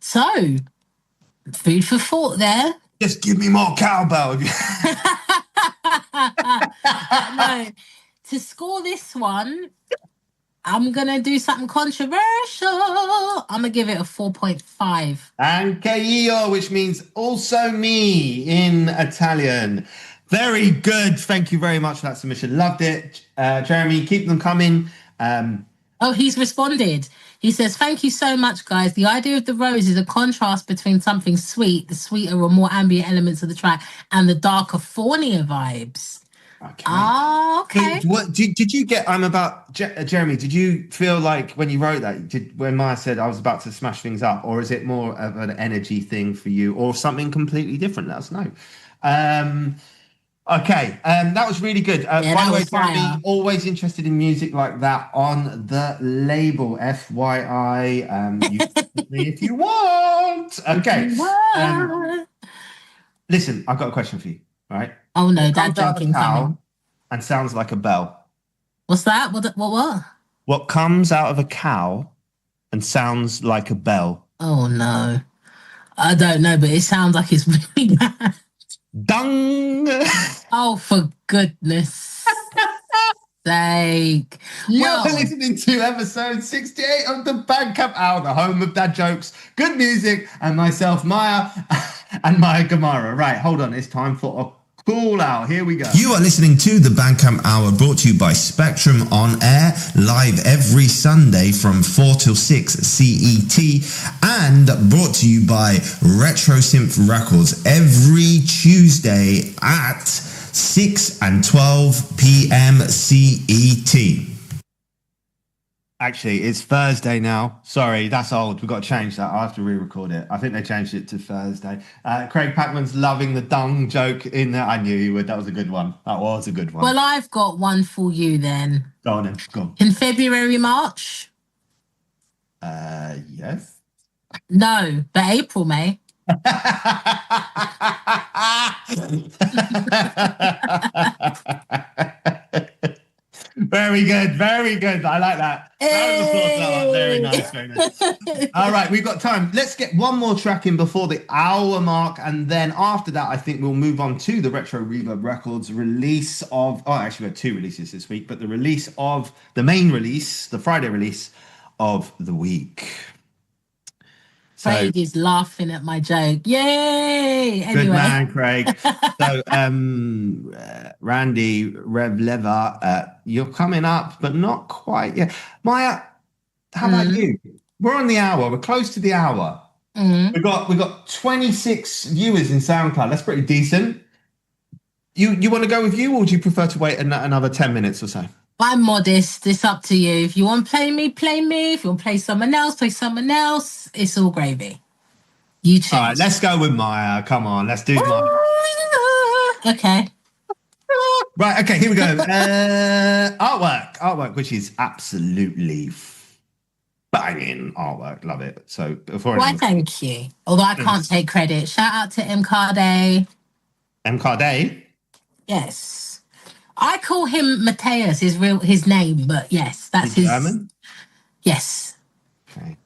So, food for thought there. Just give me more cowbell. No, to score this one, I'm going to do something controversial. I'm going to give it a 4.5. Anche io, which means also me in Italian. Very good. Thank you very much for that submission. Loved it. Jeremy, keep them coming. He's responded. He says, thank you so much, guys. The idea of the rose is a contrast between something sweet, the sweeter or more ambient elements of the track, and the darker, thornier vibes. Okay. Oh, okay. What did you get? Jeremy. Did you feel like when you wrote that, when Maya said I was about to smash things up, or is it more of an energy thing for you, or something completely different? Let us know. Okay, that was really good. By the way, Jeremy, always interested in music like that on the label. FYI, you can me if you want. Okay. Listen, I've got a question for you. Right? Oh no, dad joking coming. And sounds like a bell. What's that? What? What comes out of a cow and sounds like a bell? Oh no. I don't know, but it sounds like it's really bad. Dung! Oh, for goodness sake. You're listening to episode 68 of the Bandcamp Hour, the home of dad jokes, good music, and myself, Maya, and Maya Gamara. Right, hold on. It's time for a call out. Here we go. You are listening to the Bandcamp Hour, brought to you by Spectrum On Air, live every Sunday from 4 till 6 CET, and brought to you by RetroReverbRecords every Tuesday at 6 and 12 p.m. CET. Actually, it's Thursday now. Sorry, that's old. We've got to change that. I'll have to re-record it. I think they changed it to Thursday. Craig Packman's loving the dung joke in there. I knew you would. That was a good one. Well, I've got one for you then. Go on then. Go on. In February, March? Yes. No, but April, May. Very good. I like that. Very nice. All right, we've got time. Let's get one more track in before the hour mark, and then after that, I think we'll move on to the Retro Reverb Records release of. Oh, actually, we had 2 releases this week, but the release of the main release, the Friday release of the week. Craig is laughing at my joke. Yay! Anyway. Good man, Craig. So, Randy Revlever, you're coming up, but not quite yet. Maya, how about you? We're on the hour. We're close to the hour. Mm-hmm. We've got 26 viewers in SoundCloud. That's pretty decent. You want to go with you, or would you prefer to wait another 10 minutes or so? I'm modest. It's up to you. If you want to play me, play me. If you want to play someone else. It's all gravy. You choose. All right, let's go with Maya. Come on, let's do Maya. Okay. Right, okay, here we go. Artwork, which is absolutely banging artwork. Love it. So before thank you. Although I can't take credit. Shout out to M. Carday. M. Carday? Yes. I call him Mateus, his name, but yes, that's his. German? Yes. Okay.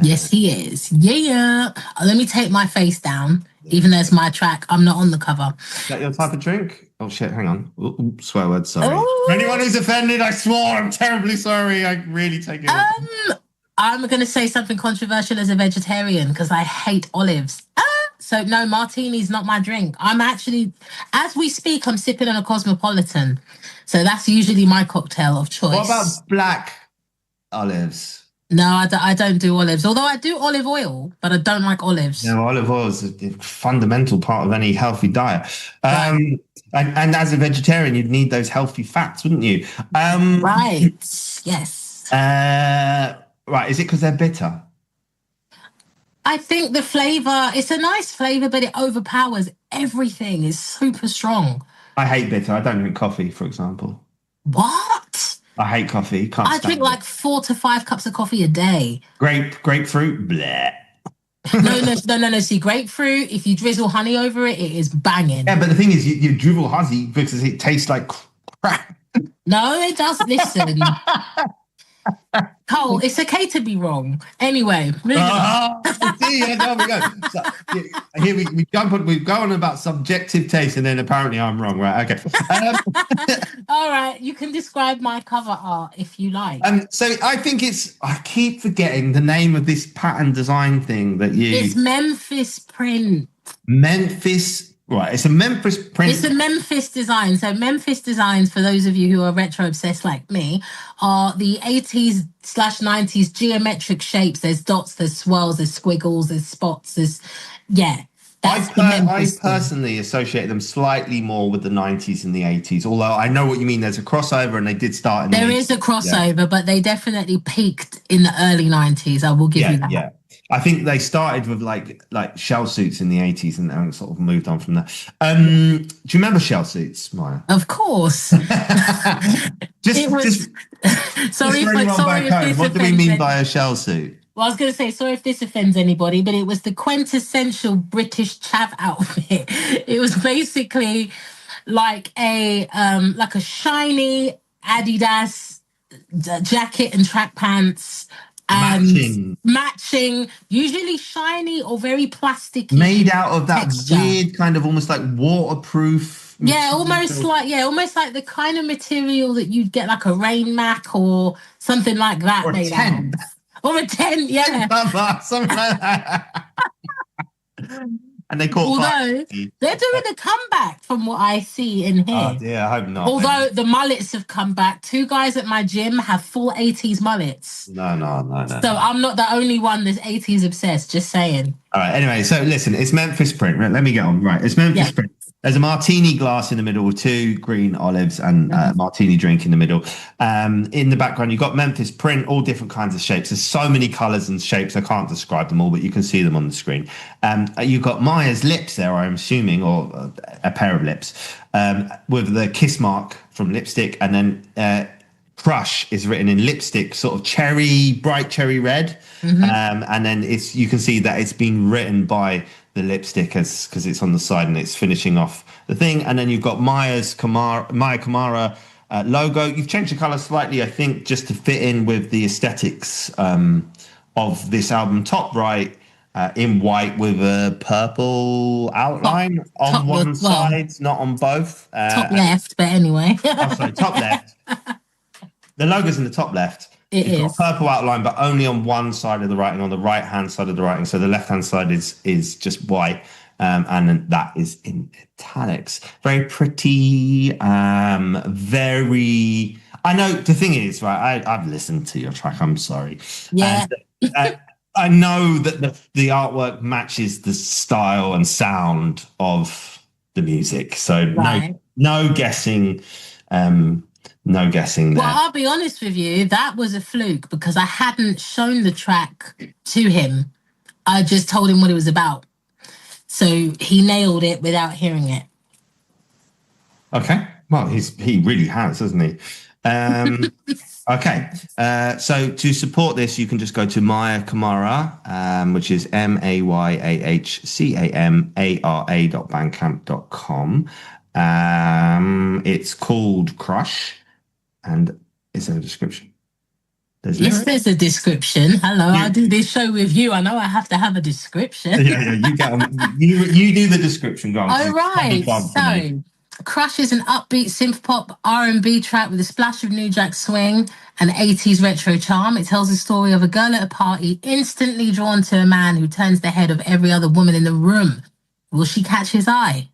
Yes, he is. Yeah. Let me take my face down. Even though it's my track, I'm not on the cover. Is that your type of drink? Oh shit! Hang on. Ooh, swear word. Sorry. Oh. For anyone who's offended, I swore. I'm terribly sorry. I really take it. I'm going to say something controversial as a vegetarian because I hate olives. So no, martini's not my drink. I'm actually, as we speak, I'm sipping on a Cosmopolitan. So that's usually my cocktail of choice. What about black olives? No, I don't do olives. Although I do olive oil, but I don't like olives. No, olive oil is a fundamental part of any healthy diet. And as a vegetarian, you'd need those healthy fats, wouldn't you? Right. Yes. Right. Is it because they're bitter? I think the flavor, it's a nice flavor, but it overpowers everything. It's super strong. I hate bitter. I don't drink coffee, for example. What? I hate coffee. I drink like 4 to 5 cups of coffee a day. Grapefruit, bleh. No. See, grapefruit, if you drizzle honey over it, it is banging. Yeah, but the thing is, you drizzle honey because it tastes like crap. No, it does. Listen. Cole, it's okay to be wrong. Anyway, moving on. See, there we go. So, here we jump on. We go on about subjective taste, and then apparently I'm wrong, right? Okay. All right, you can describe my cover art if you like. So I think I keep forgetting the name of this pattern design thing that you. It's Memphis print. Right, it's a Memphis print. It's a Memphis design. So Memphis designs, for those of you who are retro obsessed like me, are the 80s/90s geometric shapes. There's dots, there's swirls, there's squiggles, there's spots. I personally associate them slightly more with the 90s and the 80s, although I know what you mean. There's a crossover and they did start in the 80s. There is a crossover, but they definitely peaked in the early 90s. I will give you that. Yeah. I think they started with like shell suits in the 80s and sort of moved on from that. Do you remember shell suits, Maya? Of course. Sorry, what do we mean by a shell suit? Well, I was going to say, sorry if this offends anybody, but it was the quintessential British chav outfit. It was basically like a shiny Adidas jacket and track pants. And matching, usually shiny or very plasticky, made out of that texture. Weird kind of almost like waterproof. Yeah, almost like the kind of material that you'd get like a rain mac or something like that. Or a tent. Or a tent, yeah. Something like that. And they caught Although they're doing a comeback from what I see in here. Oh dear, I hope not. Although the mullets have come back. 2 guys at my gym have full 80s mullets. No. So I'm not the only one that's 80s obsessed, just saying. All right, anyway, so listen, it's Memphis print. Right, let me get on. Right, it's Memphis print. There's a martini glass in the middle with 2 green olives and martini drink in the middle. In the background, you've got Memphis print, all different kinds of shapes. There's so many colors and shapes. I can't describe them all, but you can see them on the screen. You've got Maya's lips there, I'm assuming, or a pair of lips, with the kiss mark from lipstick. And then Crush is written in lipstick, sort of bright cherry red. Mm-hmm. And then you can see that it's been written by the lipstick because it's on the side and it's finishing off the thing. And then you've got Maya Kamara logo. You've changed the color slightly, I think, just to fit in with the aesthetics of this album. Top right in white with a purple outline on one side, not on both. Top left, but anyway. Sorry, top left. The logo's in the top left. It's got a purple outline, but only on one side of the writing, on the right-hand side of the writing. So the left-hand side is just white, and then that is in italics. Very pretty, very... I know, the thing is, right, I've listened to your track, I'm sorry. Yeah. And, I know that the artwork matches the style and sound of the music. So no guessing... No guessing there. Well, I'll be honest with you, that was a fluke because I hadn't shown the track to him. I just told him what it was about. So he nailed it without hearing it. Okay. Well, he really has, hasn't he? Okay. So to support this, you can just go to Maya Kamara, which is mayahcamara.bandcamp.com. It's called Crush. And is there a description? Yes, there's a description. Hello, I do this show with you. I know I have to have a description. Yeah, you get on. You do the description, go on. All right. So, Crush is an upbeat synth pop R&B track with a splash of New Jack swing and 80s retro charm. It tells the story of a girl at a party instantly drawn to a man who turns the head of every other woman in the room. Will she catch his eye?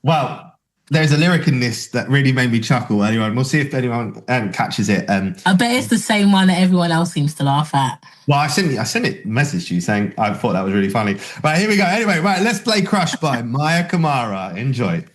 Well, there's a lyric in this that really made me chuckle earlier on. We'll see if anyone catches it. I bet it's the same one that everyone else seems to laugh at. Well, I sent it message to you saying I thought that was really funny. Right, here we go. Anyway, right, let's play Crush by Maya Kamara. Enjoy.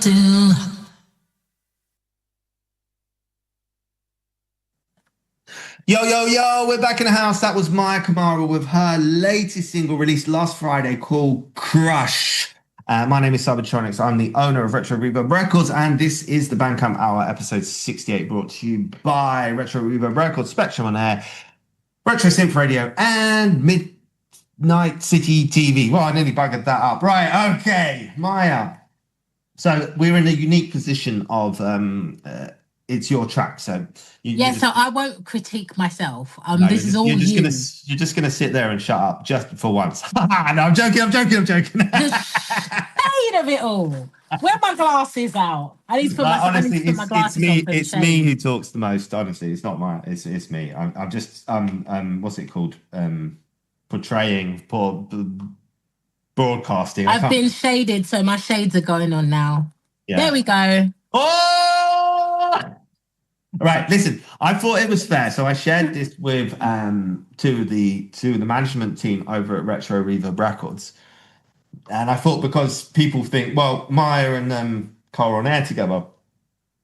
do. Yo, we're back in the house. That was Maya Kamara with her latest single released last Friday called Crush. My name is Cybertronics. I'm the owner of RetroReverbRecords, and this is the Bandcamp Hour, episode 68, brought to you by RetroReverbRecords, Spectrum on Air, Retro Synth Radio, and Midnight City TV. Well, I nearly buggered that up. Right, okay, Maya. So we're in a unique position of it's your track, so so I won't critique myself. No, This is all you're you. You're just gonna sit there and shut up just for once. No, I'm joking. The shade of it all. Where are my glasses out? I need to put my glasses on. It's me who talks the most. Honestly, it's not my. It's me. I'm just what's it called? Portraying broadcasting. I've been shaded, so my shades are going on now. Yeah. There we go. Oh! Right, listen, I thought it was fair, so I shared this with two of the management team over at Retro Reverb Records, and I thought because people think, well, Maya and Cole are on air together,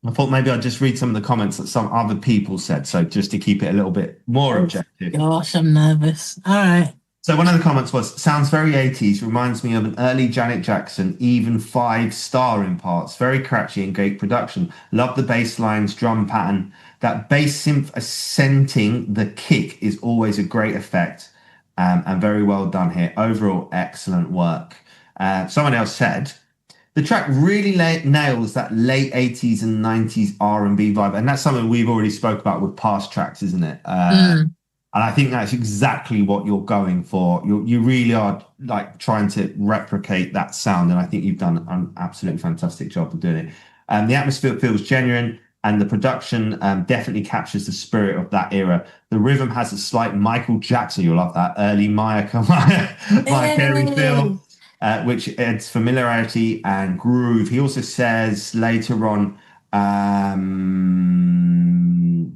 I thought maybe I'd just read some of the comments that some other people said, so just to keep it a little bit more objective. Gosh, I'm nervous. All right. So one of the comments was, sounds very 80s, reminds me of an early Janet Jackson, even 5-star in parts, very catchy and great production. Love the bass lines, drum pattern. That bass synth accenting the kick is always a great effect and very well done here. Overall, excellent work. Someone else said, the track really nails that late 80s and 90s R&B vibe. And that's something we've already spoke about with past tracks, isn't it? And I think that's exactly what you're going for. You really are like trying to replicate that sound. And I think you've done an absolutely fantastic job of doing it. The atmosphere feels genuine and the production definitely captures the spirit of that era. The rhythm has a slight Michael Jackson, you'll love that, early Maya Carey feel, which adds familiarity and groove. He also says later on,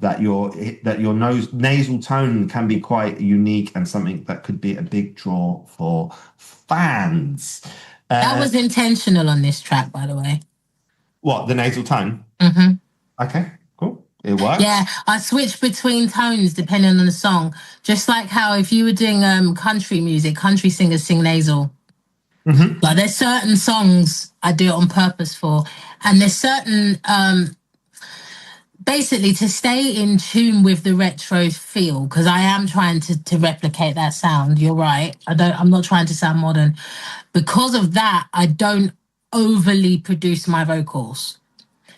that your nasal tone can be quite unique and something that could be a big draw for fans. That was intentional on this track, by the way. What, the nasal tone? Mm-hmm. Okay, cool. It works. Yeah, I switch between tones depending on the song. Just like how if you were doing country music, country singers sing nasal. Mm-hmm. Like there's certain songs I do it on purpose for, and there's certain basically to stay in tune with the retro feel, because I am trying to replicate that sound. You're right. I'm not trying to sound modern. Because of that, I don't overly produce my vocals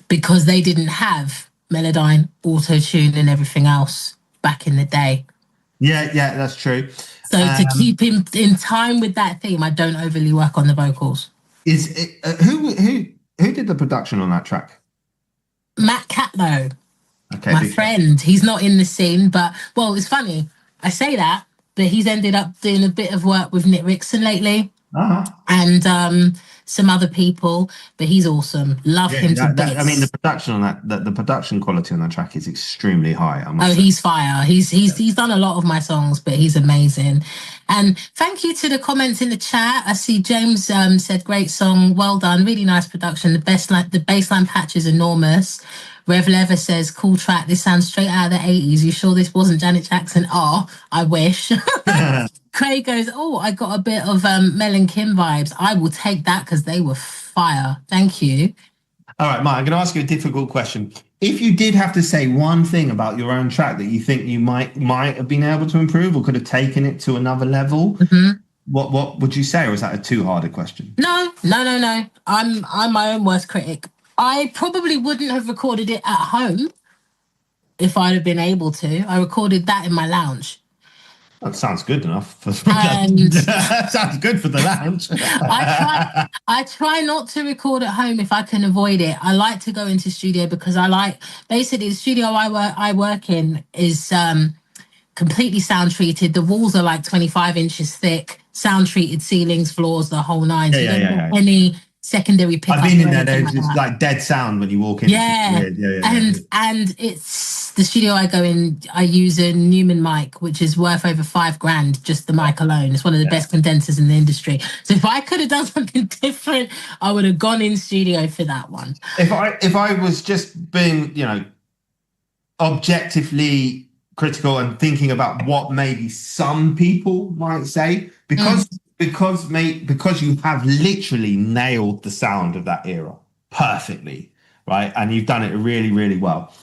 because they didn't have Melodyne, auto-tune and everything else back in the day. Yeah, that's true. So to keep in time with that theme, I don't overly work on the vocals. Is it, who did the production on that track? Matt Catlow, okay, my friend. He's not in the scene, but, well, it's funny. I say that, but he's ended up doing a bit of work with Nick Rickson lately. And some other people, but he's awesome. Love him to bits. I mean, the production on that, the production quality on that track is extremely high. He's fire. He's done a lot of my songs, but he's amazing. And thank you to the comments in the chat. I see James said, great song, well done, really nice production. The bassline patch is enormous. Rev Lever says, cool track. This sounds straight out of the 80s. You sure this wasn't Janet Jackson? Oh, I wish. Craig goes, oh, I got a bit of Mel and Kim vibes. I will take that because they were fire. Thank you. All right, Mike, I'm going to ask you a difficult question. If you did have to say one thing about your own track that you think you might have been able to improve or could have taken it to another level, what would you say? Or is that a too hard a question? No. I'm my own worst critic. I probably wouldn't have recorded it at home if I'd have been able to. I recorded that in my lounge. That sounds good enough. Sounds good for the lounge. I try not to record at home if I can avoid it. I like to go into studio because basically the studio I work in is completely sound treated. The walls are like 25 inches thick, sound treated ceilings, floors, the whole nine. So you don't have any secondary pickup. I've been in there. There's just like dead sound when you walk in. Yeah. And it's the studio I go in. I use a Newman mic, which is worth over $5,000, just the mic alone. It's one of the best condensers in the industry. So if I could have done something different, I would have gone in studio for that one. If I was just being, objectively critical and thinking about what maybe some people might say, because you have literally nailed the sound of that era perfectly, right? And you've done it really, really well.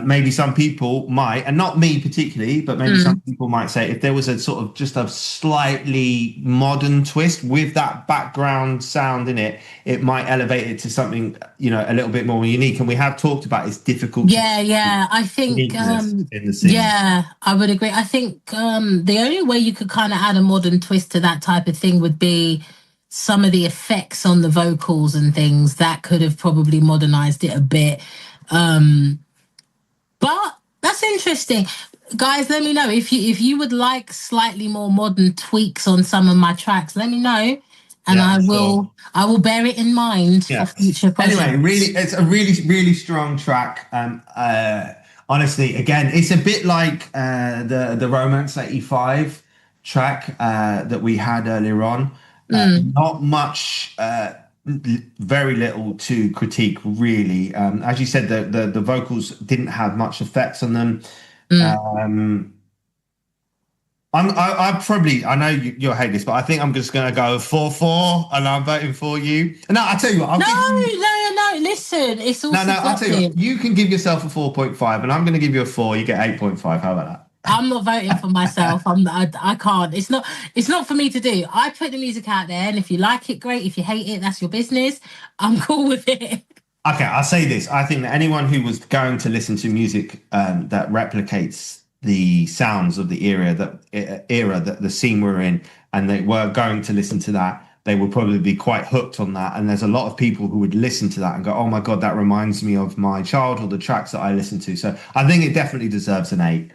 maybe some people might, and not me particularly, but maybe some people might say if there was a sort of just a slightly modern twist with that background sound in it, it might elevate it to something, you know, a little bit more unique. And we have talked about it's difficult. Yeah. I think, in the scene. yeah, I would agree. I think the only way you could kind of add a modern twist to that type of thing would be some of the effects on the vocals and things that could have probably modernized it a bit. But that's interesting. Guys, let me know if you would like slightly more modern tweaks on some of my tracks. Let me know, and I will bear it in mind for future projects. Anyway, it's a really strong track. Honestly, again, it's a bit like the Romance 85 track that we had earlier on. Not much. Very little to critique, really. As you said, the vocals didn't have much effects on them. I know you'll hate this, but I think I'm just going to go 4-4, and I'm voting for you. No, I'll tell you what. No. Listen, it's all. No. I'll tell you what. You can give yourself a 4.5, and I'm going to give you a 4. You get 8.5. How about that? I'm not voting for myself. I can't. It's not for me to do. I put the music out there, and if you like it, great. If you hate it, that's your business. I'm cool with it. Okay, I'll say this. I think that anyone who was going to listen to music that replicates the sounds of the era that the scene we're in, and they were going to listen to that, they will probably be quite hooked on that. And there's a lot of people who would listen to that and go, oh my God, that reminds me of my childhood, the tracks that I listened to. So I think it definitely deserves an 8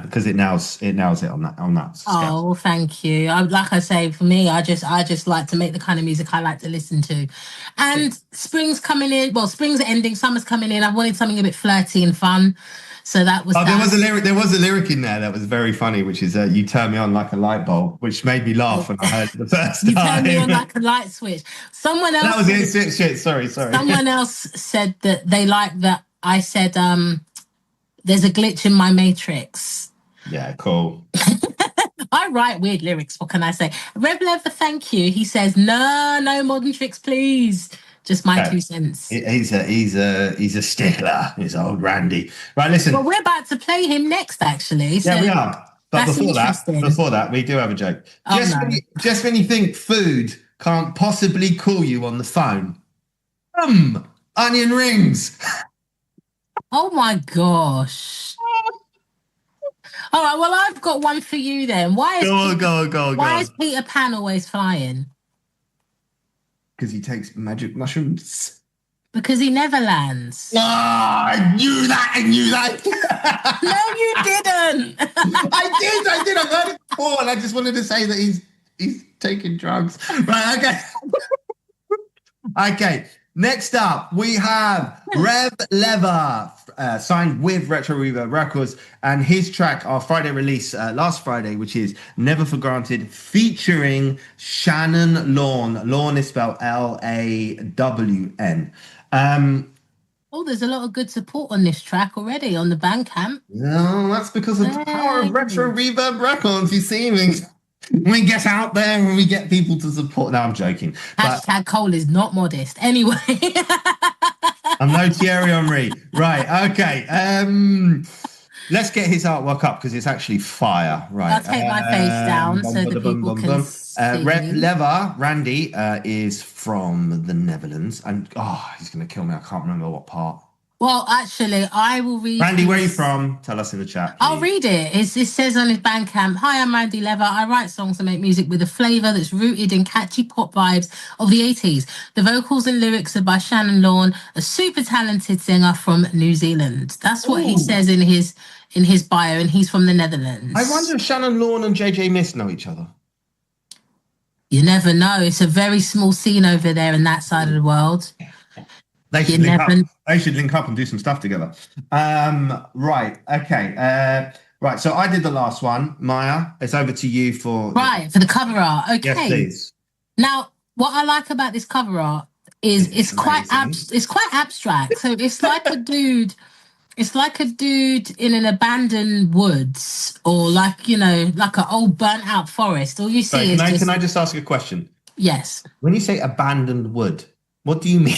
because it nails it on that scale. Oh, well, thank you. Like I say, for me, I just like to make the kind of music I like to listen to. And spring's coming in. Well, spring's ending, summer's coming in. I wanted something a bit flirty and fun. So that was. There was a lyric in there that was very funny, which is "You turn me on like a light bulb," which made me laugh when I heard it the first time. You turn me on like a light switch. Someone else. That was it. Shit. Sorry. Someone else said that they liked that I said, "There's a glitch in my matrix." Yeah, cool. I write weird lyrics. What can I say? Rev Lever, thank you. He says, "No modern tricks, please." Just my 2 cents. He's a stickler. He's old Randy. Right, listen. Well, we're about to play him next, actually. So yeah, we are. But before that, we do have a joke. Just when you think food can't possibly call you on the phone, onion rings. Oh my gosh. All right, well, I've got one for you then. Why is Peter Pan always flying? Because he takes magic mushrooms. Because he never lands. Oh, I knew that. No, you didn't. I did. I've heard it before, and I just wanted to say that he's taking drugs. Right, okay. Okay, next up, we have Rev Lever, signed with Retro Reverb Records, and his track, our Friday release last Friday, which is Never For Granted, featuring Shannon Lawn. Lawn is spelled Lawn. There's a lot of good support on this track already on the bandcamp. No, that's because of the power of Retro Reverb Records. You see me. We get out there and we get people to support. No, I'm joking. Hashtag Cole is not modest. Anyway. I'm no Thierry Henry. Right, okay. Let's get his artwork up because it's actually fire. Right. I'll take my face down so the people can see. Rev Lever, Randy, is from the Netherlands. And, he's going to kill me. I can't remember what part. Well, actually, I will read. Randy, where are you from? Tell us in the chat, please. I'll read it. It says on his Bandcamp, "Hi, I'm Randy Lever. I write songs and make music with a flavour that's rooted in catchy pop vibes of the 80s. The vocals and lyrics are by Shannon Lawn, a super talented singer from New Zealand." That's what he says in his bio, and he's from the Netherlands. I wonder if Shannon Lawn and JJ Miss know each other. You never know. It's a very small scene over there in that side of the world. They should link up and do some stuff together. Right. Okay. Right. So I did the last one. Maya, it's over to you for the cover art. Okay. Yes, please. Now, what I like about this cover art is it's quite abstract. So it's like a dude. It's like a dude in an abandoned woods, or like an old burnt out forest. All you see is. Can I just ask a question? Yes. When you say abandoned wood, What do you mean?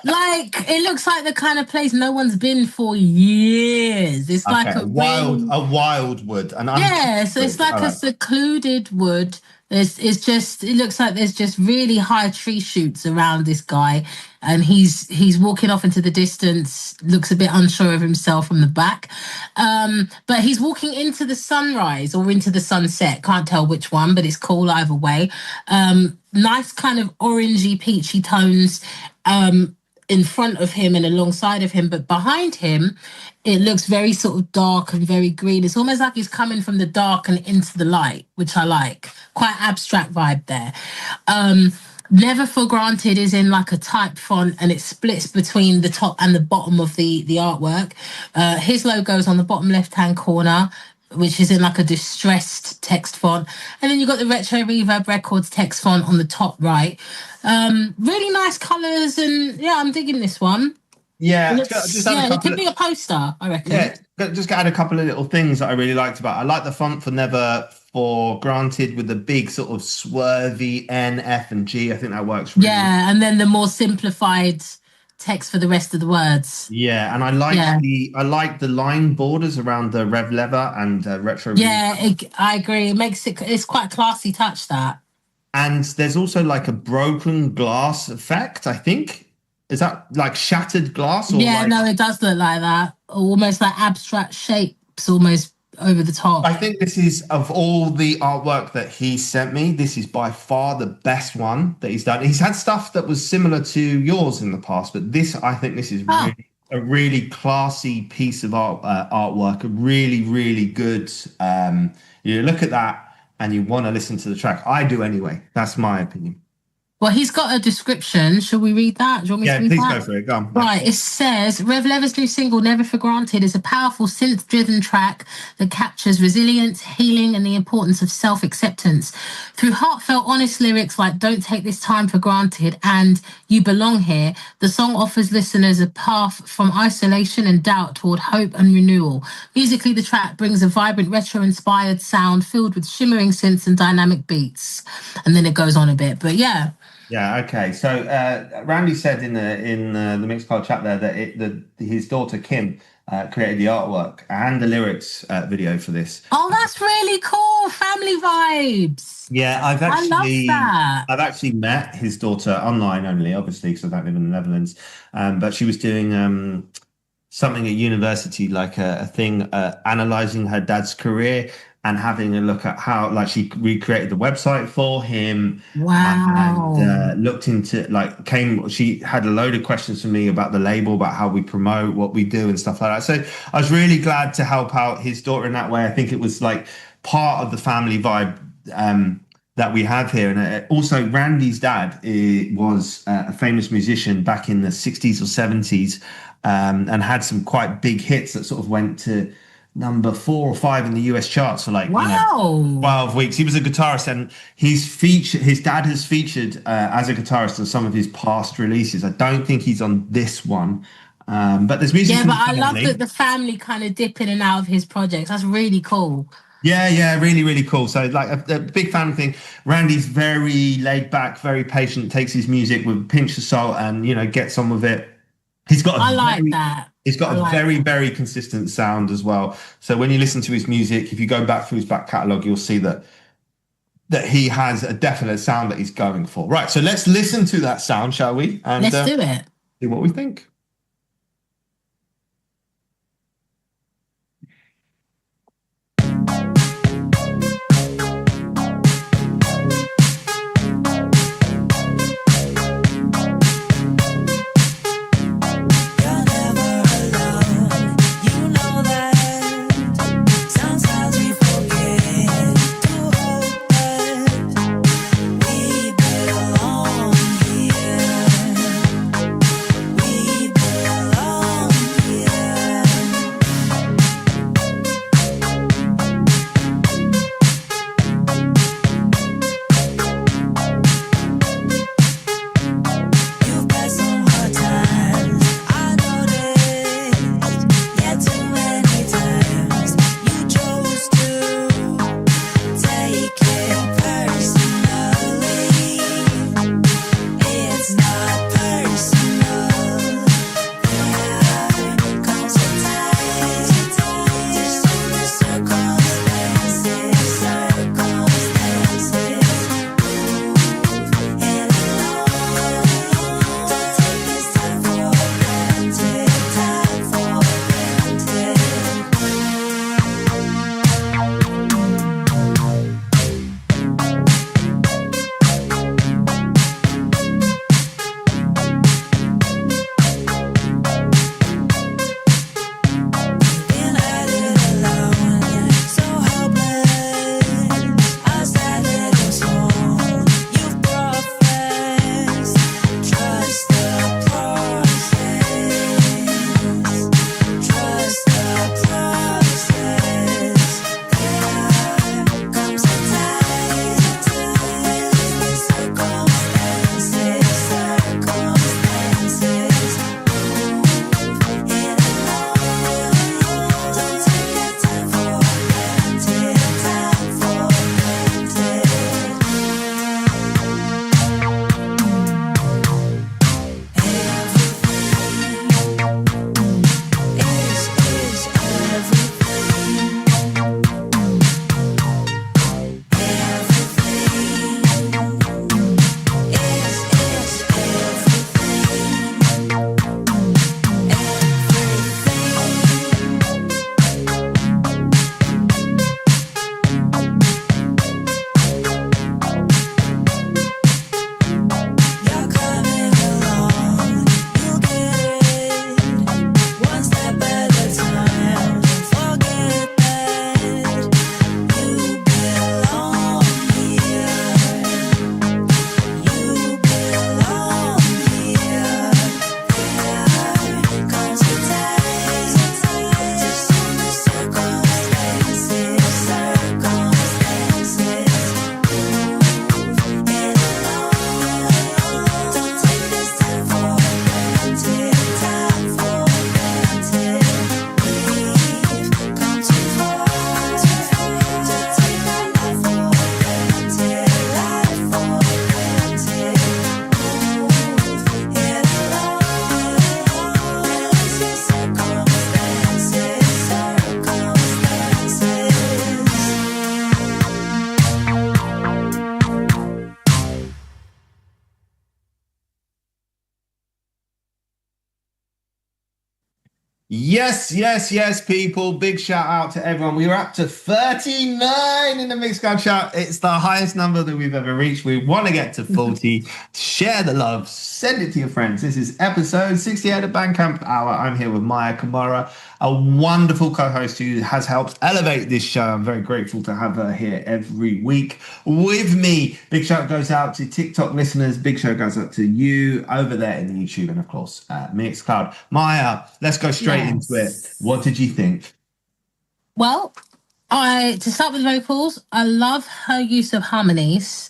Like, it looks like the kind of place no one's been for years. It's like a wild wood. Yeah, so it's like a secluded wood. It looks like there's just really high tree shoots around this guy, and he's walking off into the distance, looks a bit unsure of himself from the back. But he's walking into the sunrise or into the sunset, can't tell which one, but it's cool either way. Nice kind of orangey, peachy tones in front of him and alongside of him, but behind him, it looks very sort of dark and very green. It's almost like he's coming from the dark and into the light, which I like. Quite abstract vibe there. Never For Granted is in like a type font, and it splits between the top and the bottom of the artwork. His logo's on the bottom left-hand corner, which is in like a distressed text font. And then you've got the Retro Reverb Records text font on the top right. Really nice colours, and yeah, I'm digging this one. Yeah, it could be a poster, I reckon. Yeah, just add a couple of little things that I really liked about it. I like the font for Never For Granted with the big sort of swervy N, F, and G. I think that works really well. And then the more simplified text for the rest of the words. Yeah, and I like the line borders around the Rev Lever and Retro. Yeah, I agree. It's quite a classy touch, that. And there's also like a broken glass effect, I think. Is that like shattered glass? Or no, it does look like that. Almost like abstract shapes, almost over the top. I think this is, of all the artwork that he sent me, this is by far the best one that he's done. He's had stuff that was similar to yours in the past, but I think this is a really classy piece of artwork, a really, really good. You look at that and you want to listen to the track. I do anyway. That's my opinion. Well, he's got a description. Shall we read that? Do you want me to read that? Yeah, please go for it. Go on. Right, it says, Rev Lever's new single, Never For Granted, is a powerful synth-driven track that captures resilience, healing, and the importance of self-acceptance. Through heartfelt, honest lyrics like Don't Take This Time For Granted and You Belong Here, the song offers listeners a path from isolation and doubt toward hope and renewal. Musically, the track brings a vibrant, retro-inspired sound filled with shimmering synths and dynamic beats. And then it goes on a bit, but yeah. Yeah. Okay. So Randy said in the Mixcloud chat there that his daughter Kim created the artwork and the lyrics video for this. Oh, that's really cool. Family vibes. Yeah, I love that. I've actually met his daughter online only, obviously, because I don't live in the Netherlands. But she was doing something at university, like a thing analysing her dad's career and having a look at how, like, she recreated the website for him. Wow. And looked into, she had a load of questions for me about the label, about how we promote, what we do and stuff like that. So I was really glad to help out his daughter in that way. I think it was like part of the family vibe that we have here. And also Randy's dad was a famous musician back in the 60s or 70s and had some quite big hits that sort of went to number 4 or 5 in the US charts for 12 weeks. He was a guitarist, and his dad has featured as a guitarist on some of his past releases. I don't think he's on this one, but there's music. Yeah, but I love that the family kind of dip in and out of his projects. That's really cool. Yeah, really, really cool. So like a big family thing. Randy's very laid back, very patient, takes his music with a pinch of salt and, gets on with it. He's got He's got a very, very consistent sound as well. So when you listen to his music, if you go back through his back catalogue, you'll see that he has a definite sound that he's going for. Right, so let's listen to that sound, shall we? And let's do it. See what we think. We Yes, people. Big shout out to everyone. We were up to 39 in the Mixcloud chat. It's the highest number that we've ever reached. We want to get to 40. Share the love. Send it to your friends. This is episode 68 of Bandcamp Hour. I'm here with Maya Kamara, a wonderful co-host who has helped elevate this show. I'm very grateful to have her here every week with me. Big shout goes out to TikTok listeners. Big shout goes out to you over there in the YouTube and, of course, Mixcloud. Maya, let's go straight into it. What did you think? Well, to start with vocals, I love her use of harmonies.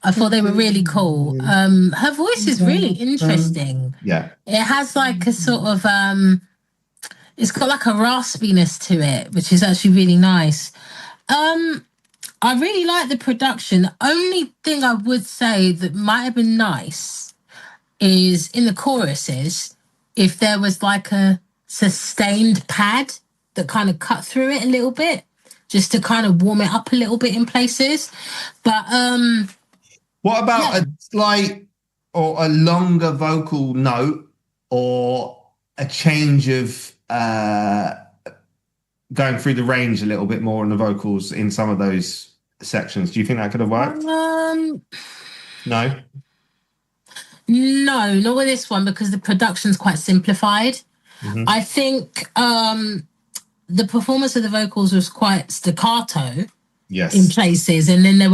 I thought they were really cool. Her voice is really interesting. Yeah. It has like a sort of, it's got like a raspiness to it, which is actually really nice. I really like the production. The only thing I would say that might have been nice is in the choruses, if there was like a sustained pad that kind of cut through it a little bit, just to kind of warm it up a little bit in places. But what about a slight or a longer vocal note, or a change of going through the range a little bit more on the vocals in some of those sections? Do you think that could have worked? No, not with this one, because the production's quite simplified. Mm-hmm. I think the performance of the vocals was quite staccato. Yes. In places, and then there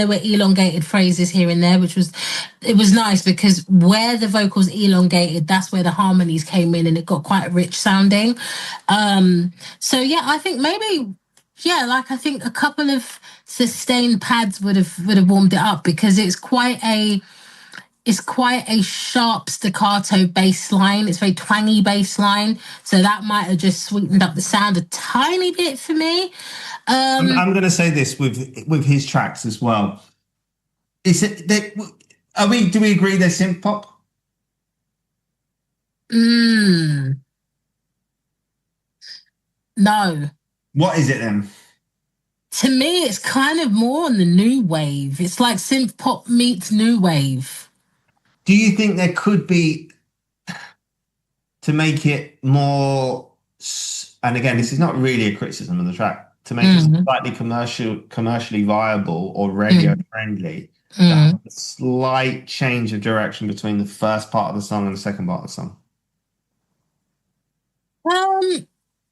were elongated phrases here and there, it was nice, because where the vocals elongated, that's where the harmonies came in, and it got quite rich sounding. So yeah, I think maybe, I think a couple of sustained pads would have warmed it up, because it's quite a sharp staccato bass line. It's very twangy bass line, so that might have just sweetened up the sound a tiny bit for me. I'm going to say this with his tracks as well. Do we agree they're synth pop? No. What is it then? To me, it's kind of more on the new wave. It's like synth pop meets new wave. Do you think there could be, to make it more, and again, this is not really a criticism of the track, to make it slightly commercially viable or radio friendly, a slight change of direction between the first part of the song and the second part of the song?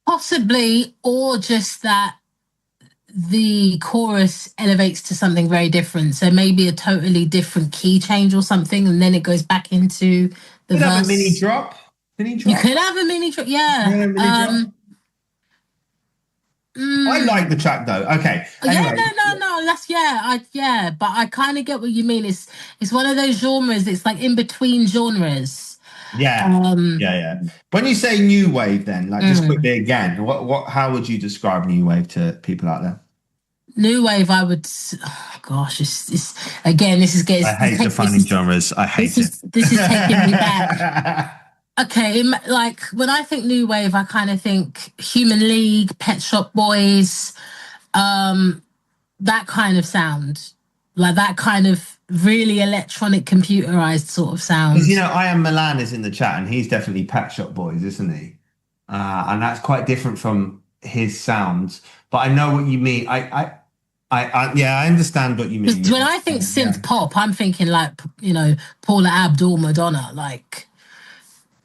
Possibly, or just that the chorus elevates to something very different. So maybe a totally different key change or something, and then it goes back into the verse. Have a mini drop. You could have a mini drop, yeah. I like the track though. Okay. Anyway. No. That's but I kind of get what you mean. It's one of those genres. It's like in between genres. Yeah. When you say new wave, then, like, just quickly again, how would you describe new wave to people out there? New wave, I would. Oh gosh, it's again. This is getting. I hate defining genres. I hate it. This is taking me back. Okay, like when I think new wave, I kind of think Human League, Pet Shop Boys, that kind of sound, like that kind of really electronic, computerized sort of sound. Because, I Am Milan is in the chat, and he's definitely Pet Shop Boys, isn't he? And that's quite different from his sounds. But I know what you mean. I understand what you mean. When I think synth pop, I'm thinking like Paula Abdul, Madonna, like.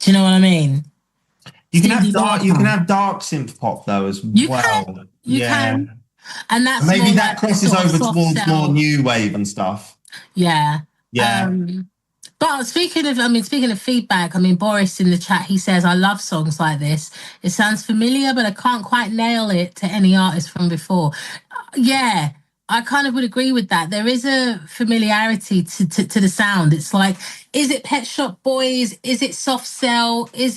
Do you know what I mean? You can have dark synth pop though as well. You can. And that's maybe that crosses over towards more new wave and stuff. Yeah. But speaking of feedback, Boris in the chat, he says, I love songs like this. It sounds familiar, but I can't quite nail it to any artist from before. Yeah. I kind of would agree with that. There is a familiarity to the sound. It's like, is it Pet Shop Boys? Is it Soft Cell? It's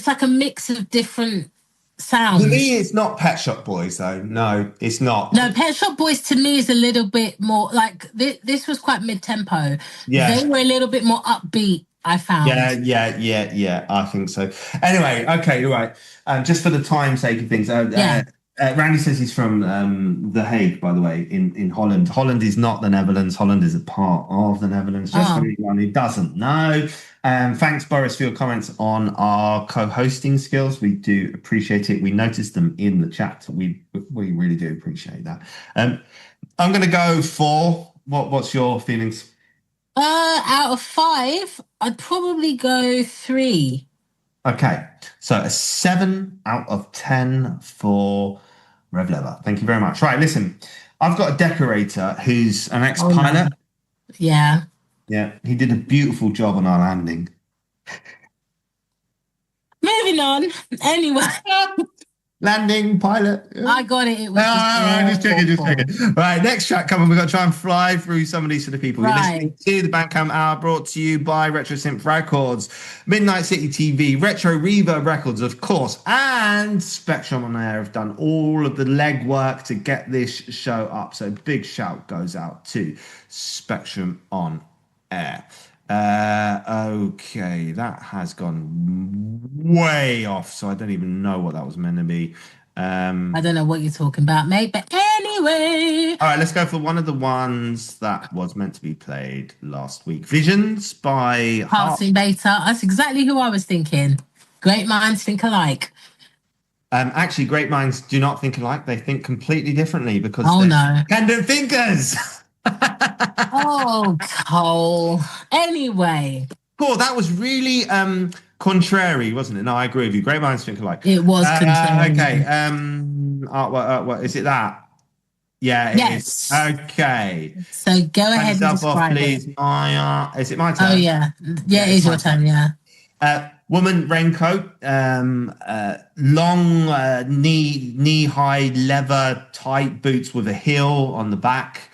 like a mix of different sounds. To me, it's not Pet Shop Boys, though. No, it's not. No, Pet Shop Boys to me is a little bit more like this was quite mid-tempo. Yeah. They were a little bit more upbeat, I found. Yeah. I think so. Anyway, okay, you're right. Just for the time's sake of things, Randy says he's from The Hague, by the way, in Holland. Holland is not the Netherlands. Holland is a part of the Netherlands, just for anyone who doesn't know. Thanks, Boris, for your comments on our co-hosting skills. We do appreciate it. We noticed them in the chat. We really do appreciate that. I'm going to go for, what's your feelings? Out of 5, I'd probably go 3. Okay, so a 7 out of 10 for Rev Lever. Thank you very much. Right, listen, I've got a decorator who's an ex-pilot. No. Yeah. Yeah, he did a beautiful job on our landing. Moving on. Anyway. Landing, pilot. I got it. It was just checking. Right, next track coming. We've got to try and fly through some of these sort of people. You're listening to the Bandcamp Hour, brought to you by RetroReverbRecords, Midnight City TV, RetroReverbRecords, of course, and Spectrum on Air have done all of the legwork to get this show up. So big shout goes out to Spectrum on Air. Okay, that has gone way off, so I don't even know what that was meant to be. I don't know what you're talking about, mate, but anyway. All right, let's go for one of the ones that was meant to be played last week. Visions by Hearts in Beta. That's exactly who I was thinking. Great minds think alike. Actually, great minds do not think alike. They think completely differently because they're independent thinkers. Oh, Cole. Anyway. Cool, that was really contrary, wasn't it? No, I agree with you. Great minds think alike. It was contrary. Okay. What is it that? Yeah, it is. Okay. So go ahead and describe please. it. Maya. Is it my turn? Oh, yeah. Yeah, it is your turn, yeah. Woman raincoat, long knee-high leather tight boots with a heel on the back.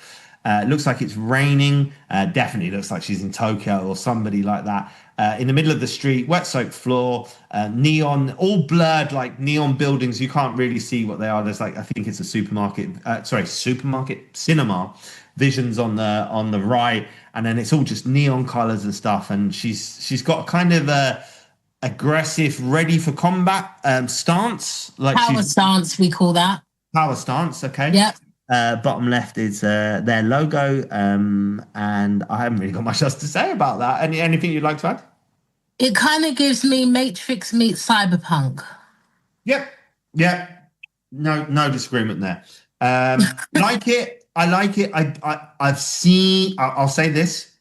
Looks like it's raining. Definitely looks like she's in Tokyo or somebody like that. In the middle of the street, wet soaked floor, neon, all blurred like neon buildings. You can't really see what they are. There's like, I think it's a cinema visions on the right, and then it's all just neon colors and stuff. And she's got kind of a aggressive, ready for combat stance. Like power stance, we call that. Power stance. Okay. Yep. Bottom left is their logo, and I haven't really got much else to say about that. Anything you'd like to add? It kind of gives me Matrix meets Cyberpunk. Yep. No disagreement there. Like it. I like it. I've seen. I'll say this.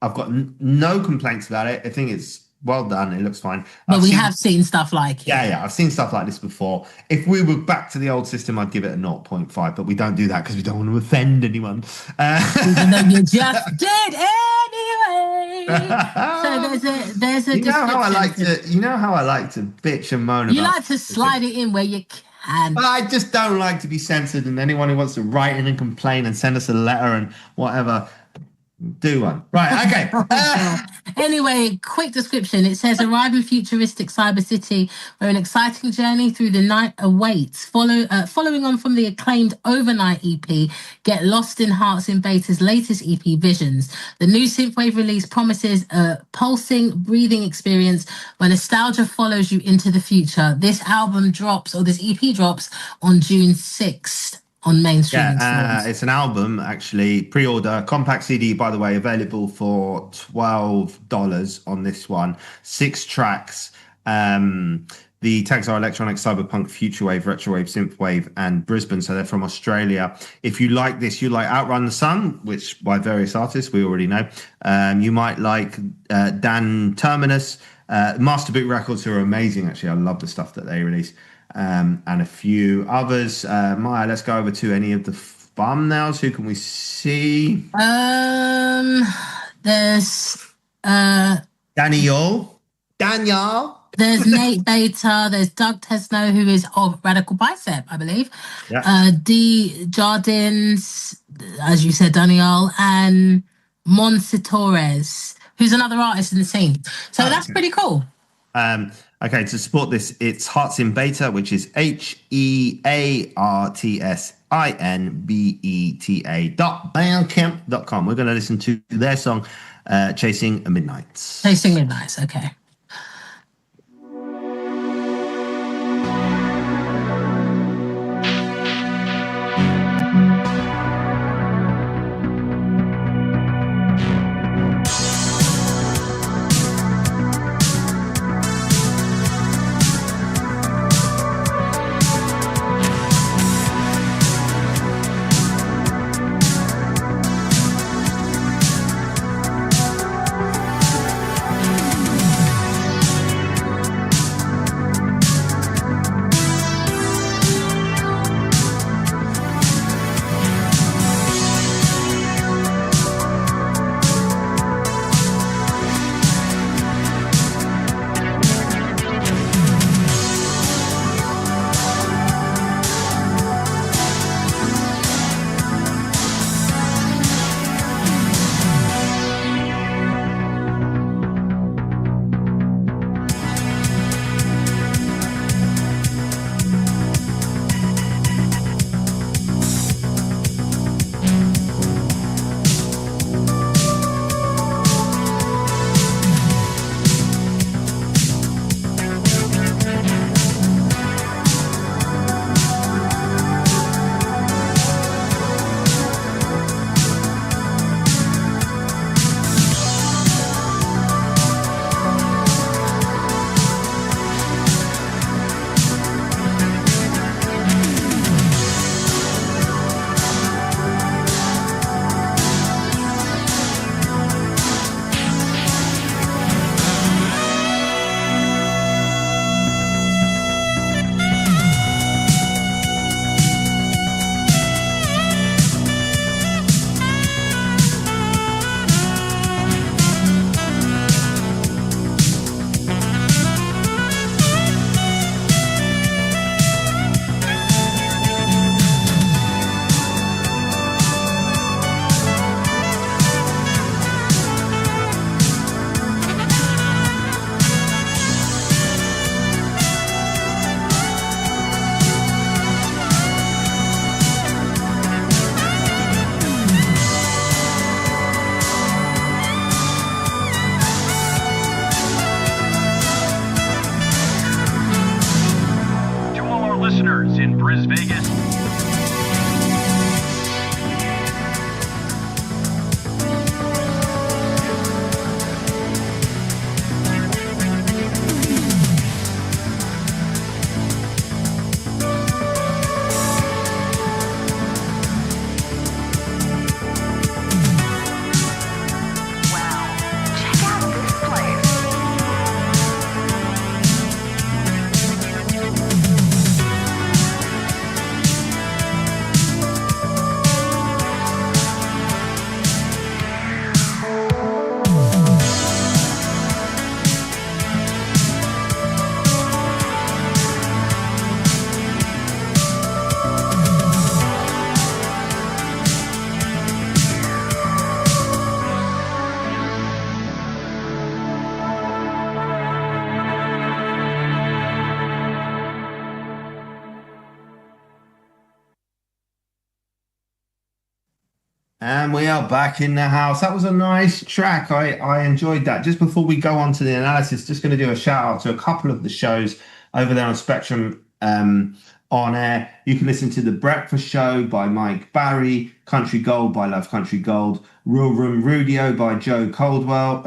I've got no complaints about it. I think it's well done. It looks fine. But we have seen stuff like it. Yeah. I've seen stuff like this before. If we were back to the old system, I'd give it a 0.5. But we don't do that because we don't want to offend anyone. Even though you just did anyway. So there's a. You know how I like to bitch and moan. You like to slide it in where you can. I just don't like to be censored. And anyone who wants to write in and complain and send us a letter and whatever. Do one. Right, okay. Anyway, quick description. It says, arrive in futuristic cyber city where an exciting journey through the night awaits. Following on from the acclaimed Overnight EP, get lost in Hearts in Beta's latest EP, Visions. The new synthwave release promises a pulsing, breathing experience where nostalgia follows you into the future. This EP drops on June 6th. On mainstream. It's an album, actually. Pre-order. Compact CD, by the way, available for $12 on this one. 6 tracks. The tags are electronic, cyberpunk, futurewave, retrowave, synthwave, and Brisbane. So they're from Australia. If you like this, you like Outrun the Sun, which by various artists we already know. You might like Dan Terminus, Master Boot Records, who are amazing. Actually, I love the stuff that they release. And a few others. Maya, let's go over to any of the thumbnails. Who can we see? There's Daniel. There's Nate Beta. There's Doug Tesno, who is of Radical Bicep, I believe. Yeah. D Jardins, as you said, Daniel, and Monse Torres, who's another artist in the scene. So that's pretty cool. Okay, to support this, it's Hearts in Beta, which is HEARTSINBETA.bandcamp.com. We're going to listen to their song, Chasing Midnights. Chasing Midnights, okay. listeners in Bris Vegas. And we are back in the house. That was a nice track. I enjoyed that. Just before we go on to the analysis, just going to do a shout out to a couple of the shows over there on Spectrum on air. You can listen to The Breakfast Show by Mike Barry, Country Gold by Love Country Gold, Real Room Rudio by Joe Cadwell,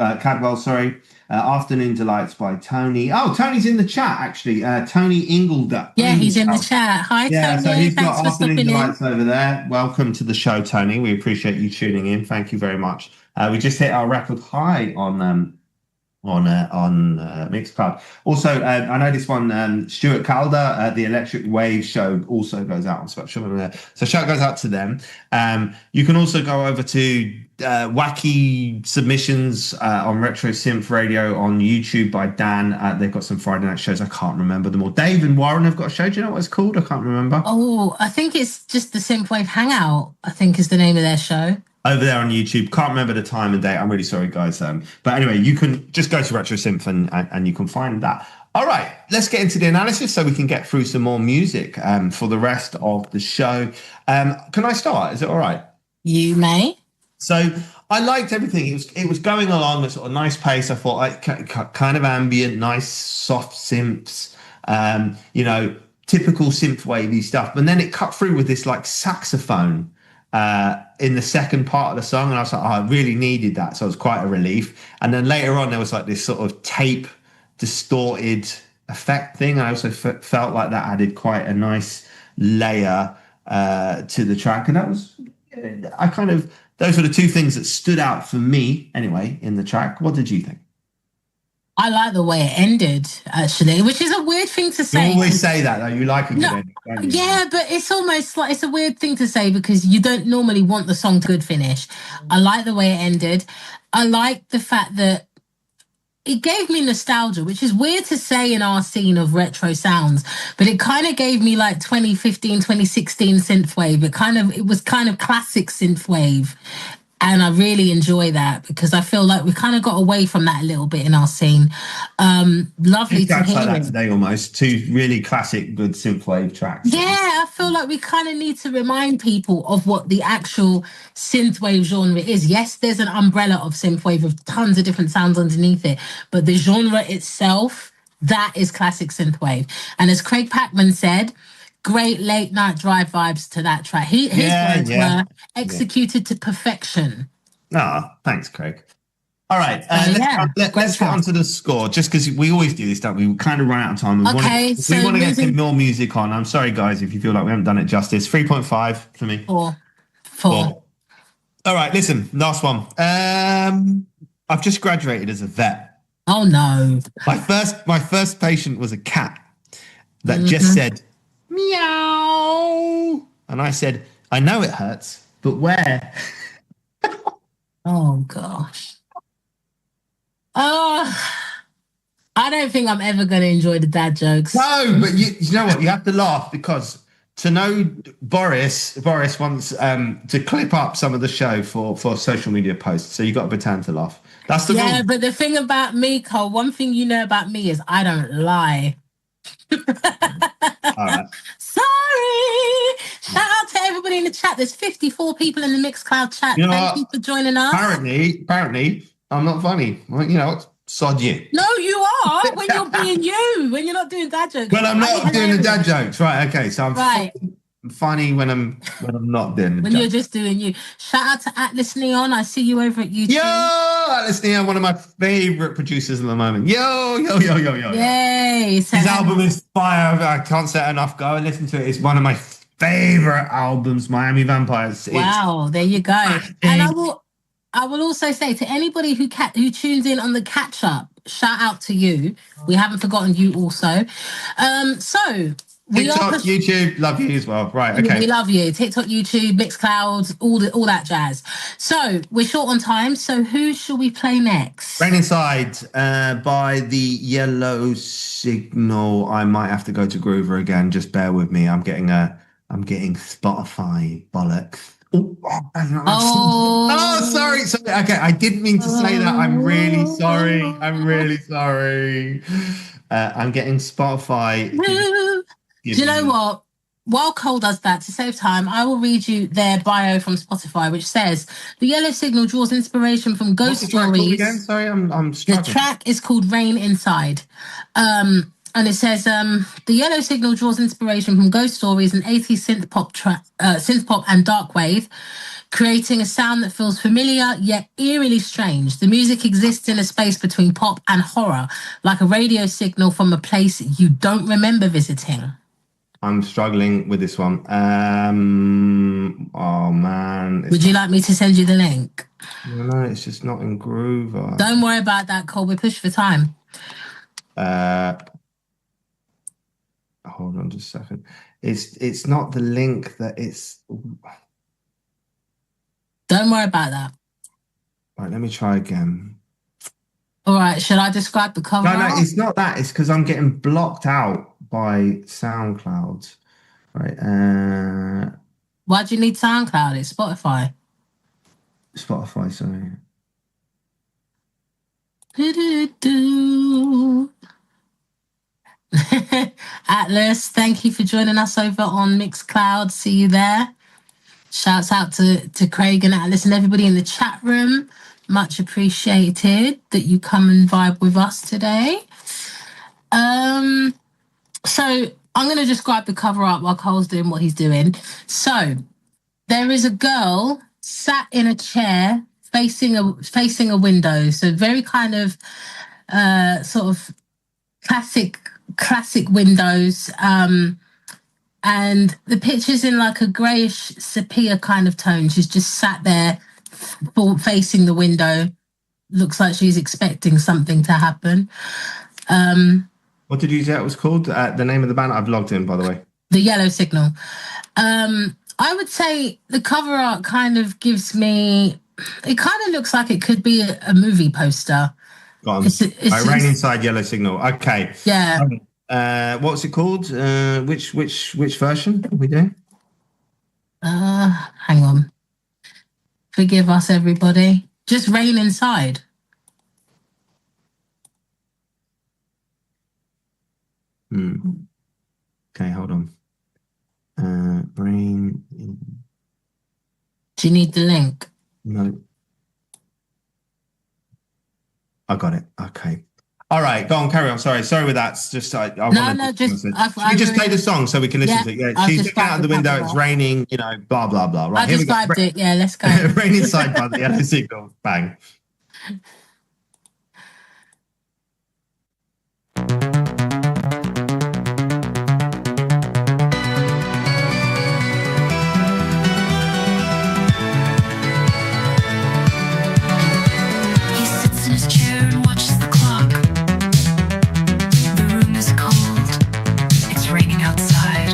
Afternoon Delights by Tony. Oh, Tony's in the chat, actually. Tony Ingledup. Yeah, he's in the chat. Hi, Tony. So he's Thanks got for Afternoon stopping Delights in. over there. Welcome to the show, Tony. We appreciate you tuning in. Thank you very much. We just hit our record high on Mixcloud. Also, I know this one, Stuart Calder, the Electric Wave show also goes out on Spectrum. So shout goes out to them. You can also go over to Wacky Submissions on Retro Synth Radio on YouTube by Dan. They've got some Friday night shows. I can't remember them all. Dave and Warren have got a show. Do you know what it's called? I can't remember. Oh, I think it's just the Synthwave Hangout, I think is the name of their show. Over there on YouTube. Can't remember the time and date. I'm really sorry, guys. But anyway, you can just go to Retro Synth and you can find that. All right, let's get into the analysis so we can get through some more music for the rest of the show. Can I start? Is it all right? You may. So I liked everything. It was going along at sort of nice pace. I thought kind of ambient, nice soft synths, typical synthwavy stuff. But then it cut through with this like saxophone in the second part of the song, and I was like, I really needed that, so it was quite a relief. And then later on there was like this sort of tape distorted effect thing, and I also felt like that added quite a nice layer to the track. And that was those were the two things that stood out for me anyway in the track. What did you think? I like the way it ended, actually, which is a weird thing to say. You always say that, though. You like a good ending, don't you? Yeah, but it's almost like it's a weird thing to say because you don't normally want the song to good finish. I like the way it ended. I like the fact that it gave me nostalgia, which is weird to say in our scene of retro sounds, but it kind of gave me like 2015, 2016 synthwave. It was kind of classic synthwave. And I really enjoy that because I feel like we kind of got away from that a little bit in our scene. Lovely to hear. Like that today, almost two really classic, good synthwave tracks. Yeah, I feel like we kind of need to remind people of what the actual synthwave genre is. Yes, there's an umbrella of synthwave with tons of different sounds underneath it, but the genre itself, that is classic synthwave. And as Craig Packman said, great late night drive vibes to that track. His words were executed to perfection. Thanks, Craig. All right, let's get on to the score, just because we always do this, don't we? We kind of run out of time. We want to get some more music on. I'm sorry, guys, if you feel like we haven't done it justice. 3.5 for me. 4. All right, listen, last one. I've just graduated as a vet. Oh, no. My first patient was a cat that just said, meow. And I said, I know it hurts, but where? Oh, gosh. Oh, I don't think I'm ever going to enjoy the dad jokes. No, but you know what? You have to laugh because to know Boris wants to clip up some of the show for social media posts. So you got to pretend to laugh. That's the rule. But the thing about me, Cole, one thing you know about me is I don't lie. All right. Sorry. Shout out to everybody in the chat. There's 54 people in the Mixcloud chat. Thank you for joining us. Apparently, I'm not funny. Well, Sod you. No, you are when you're being you, when you're not doing dad jokes. Well, I'm not doing the dad jokes. Right, okay. So I'm right. funny when I'm not doing the when jokes. You're just doing you. Shout out to Atlas Neon. I see you over at YouTube. Yo, Atlas Neon, one of my favourite producers at the moment. Yo. Yay. His album is fire. I can't say it enough. Go and listen to it. It's one of my favourite albums, Miami Vampires. Wow, there you go. And I will also say to anybody who tunes in on the catch up, shout out to you. We haven't forgotten you also. TikTok, YouTube, love you as well. Right, okay. We love you. TikTok, YouTube, Mixcloud, all that jazz. So we're short on time. So who shall we play next? Rain Inside by the Yellow Signal. I might have to go to Groover again. Just bear with me. I'm getting Spotify bollocks. Sorry. Okay, I didn't mean to say that. I'm really sorry. I'm getting Spotify. Do you know what? While Cole does that, to save time, I will read you their bio from Spotify, which says the Yellow Signal draws inspiration from ghost stories. Again? Sorry, I'm struggling. The track is called Rain Inside. And it says the Yellow Signal draws inspiration from ghost stories and 80s synth pop and dark wave, creating a sound that feels familiar yet eerily strange. The music exists in a space between pop and horror, like a radio signal from a place you don't remember visiting. I'm struggling with this one. Oh man! Would you like me to send you the link? No, it's just not in Groover. Don't worry about that, Cole. We're pushed for time. Hold on just a second. It's not the link that it's. Don't worry about that. Right, let me try again. All right, should I describe the cover? No, it's not that. It's because I'm getting blocked out by SoundCloud. Right. Why do you need SoundCloud? It's Spotify. Spotify, sorry. Atlas, thank you for joining us over on Mixcloud. See you there. Shouts out to Craig and Atlas and everybody in the chat room. Much appreciated that you come and vibe with us today. So I'm going to describe the cover art while Cole's doing what he's doing. So there is a girl sat in a chair facing a window. So very kind of sort of classic windows. And the picture's in like a greyish sepia kind of tone. She's just sat there facing the window. Looks like she's expecting something to happen. What did you say it was called? The name of the band? I've logged in, by the way. The Yellow Signal. I would say the cover art kind of gives me... It kind of looks like it could be a movie poster. Go on. Rain Inside, Yellow Signal. Okay. Yeah. What's it called? Which version are we doing? Hang on. Forgive us, everybody. Just Rain Inside. Okay, hold on. Rain. Do you need the link? No. I got it. Okay. All right, go on, carry on. Sorry with that. It's just I just play the song so we can listen to it. Yeah, she's looking out the window. It's raining. Blah blah blah. Right, I described it. Yeah, let's go. Rain Inside by the Yellow Signal. Bang. Outside.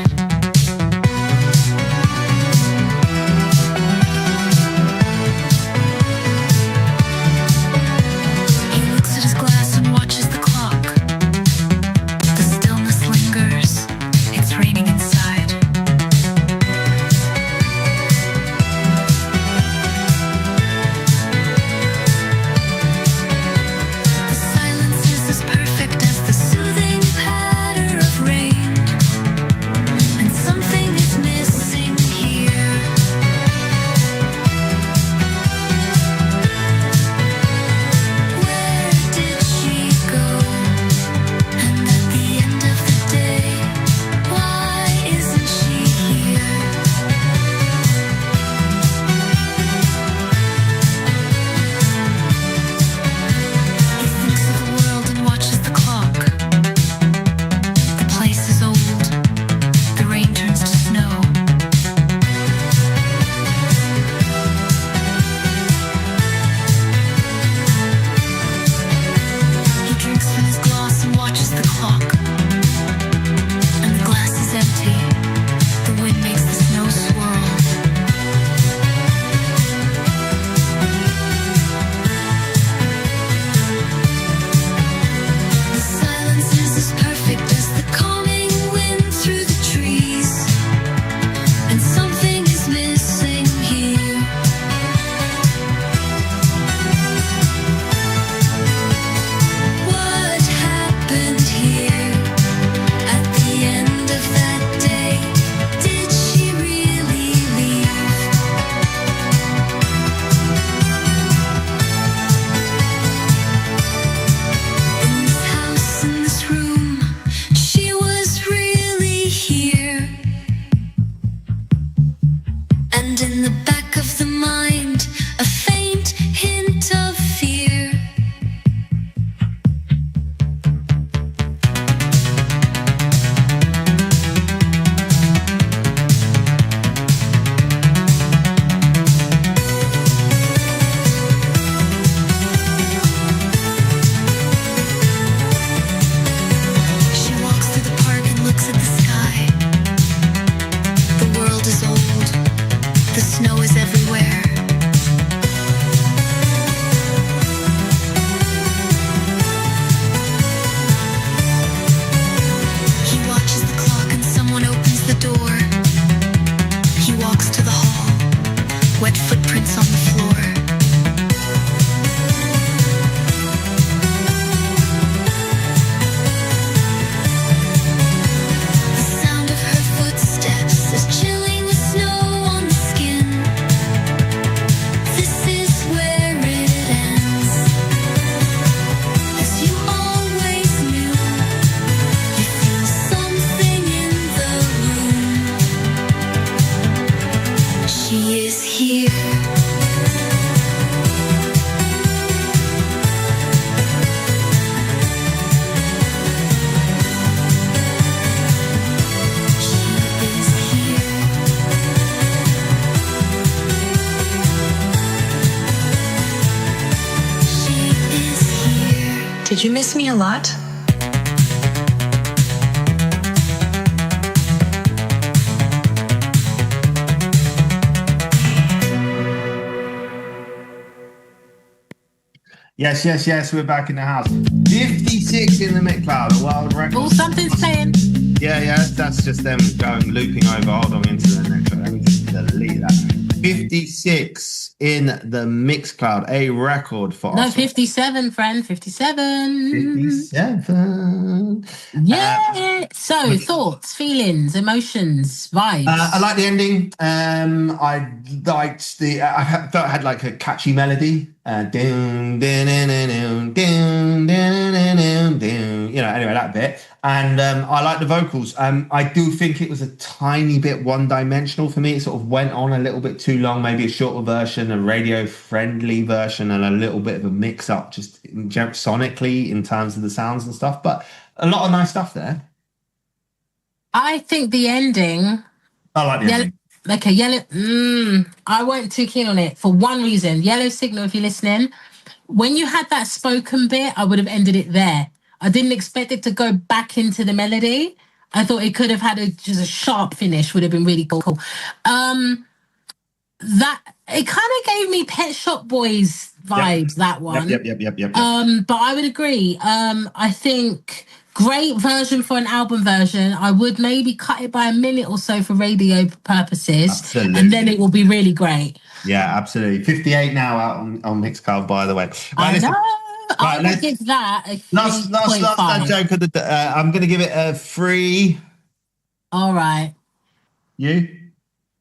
The snow is everywhere. He watches the clock and someone opens the door. He walks to the hall, wet footprints on the floor. Did you miss me a lot? Yes, we're back in the house. 56 in the mix cloud, a world record. Oh, something's playing. Yeah, that's just them looping over. Hold on into the next one. Let me just delete that. 56 in the Mixcloud, a record for us. No, 57, friend, 57. 57. Yeah. So, thoughts, feelings, emotions, vibes. I like the ending. I liked I felt it had like a catchy melody. Anyway, that bit. And I like the vocals. I do think it was a tiny bit one-dimensional for me. It sort of went on a little bit too long, maybe a shorter version, a radio-friendly version, and a little bit of a mix-up just sonically in terms of the sounds and stuff. But a lot of nice stuff there. I think the ending... I like the ending. Okay, Yellow... I weren't too keen on it for one reason. Yellow Signal, if you're listening, when you had that spoken bit, I would have ended it there. I didn't expect it to go back into the melody. I thought it could have had just a sharp finish, would have been really cool. That it kind of gave me Pet Shop Boys vibes, that one. Yep. But I would agree. I think great version for an album version. I would maybe cut it by a minute or so for radio purposes. Absolutely. And then it will be really great. Yeah, absolutely. 58 now out on Mixcloud, by the way. I know. I will give that a 3.5. Last joke of the I'm going to give it a 3. All right. You?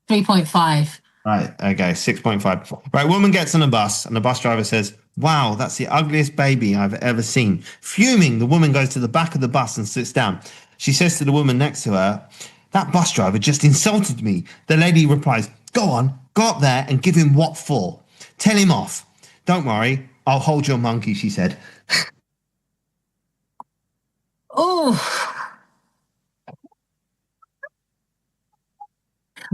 3.5. Right, okay, 6.5. Right, woman gets on a bus and the bus driver says, "Wow, that's the ugliest baby I've ever seen." Fuming, the woman goes to the back of the bus and sits down. She says to the woman next to her, "That bus driver just insulted me." The lady replies, "Go on, go up there and give him what for. Tell him off. Don't worry, I'll hold your monkey," she said. Oh.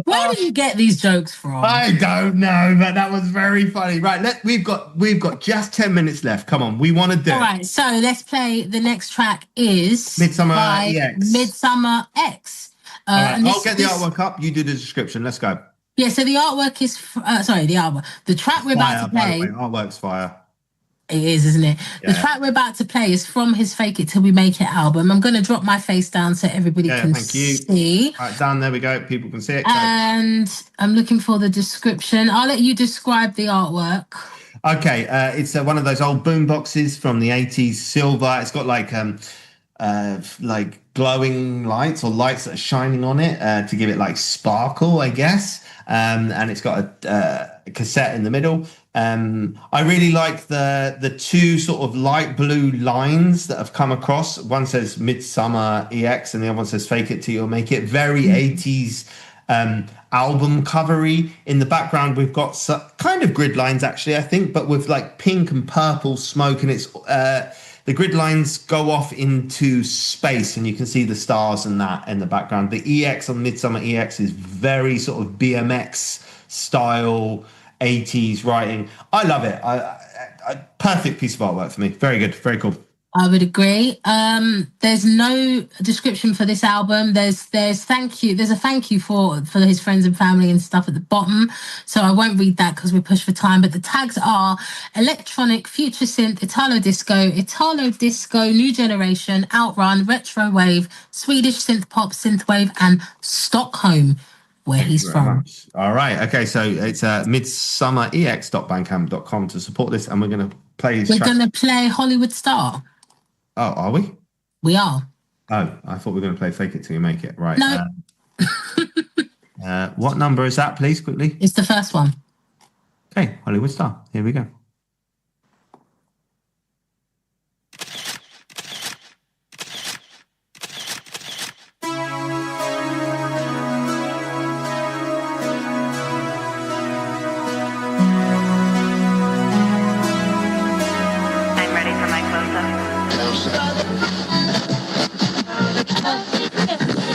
Where do you get these jokes from? I don't know, but that was very funny. Right, we've got just 10 minutes left. Come on, we want to do it. All right, so let's play. The next track is Midsummer EX. Midsummer X. All right, I'll get the artwork up. You do the description. Let's go. Yeah, so the artwork is the track we're about to play. By the way, artwork's fire. It is, isn't it? Yeah. The track we're about to play is from his Fake It Till We Make It album. I'm going to drop my face down so everybody can see. All right, down there we go. People can see it. And I'm looking for the description. I'll let you describe the artwork. Okay, it's one of those old boom boxes from the 80s, silver. It's got like glowing lights or lights that are shining on it to give it like sparkle, I guess. And it's got a cassette in the middle. I really like the two sort of light blue lines that have come across. One says Midsummer EX and the other one says Fake It Till You Make It. Very 80s album covery. In the background we've got kind of grid lines actually, I think, but with like pink and purple smoke, and it's the grid lines go off into space and you can see the stars and that in the background. The EX on Midsummer EX is very sort of BMX style 80s writing. I love it. Perfect piece of artwork for me. Very good. Very cool. I would agree. There's no description for this album. There's thank you. There's a thank you for his friends and family and stuff at the bottom. So I won't read that because we're pushed for time. But the tags are electronic, future synth, Italo disco, new generation, outrun, retro wave, Swedish synth pop, synthwave, and Stockholm, where he's from. All right. Okay. So it's midsummerex.bandcamp.com to support this, and we're going to play his track. We're going to play Hollywood Star. Oh, are we? We are. Oh, I thought we were going to play Fake It Till You Make It. Right. No. What number is that, please, quickly? It's the first one. Okay, Hollywood Star. Here we go.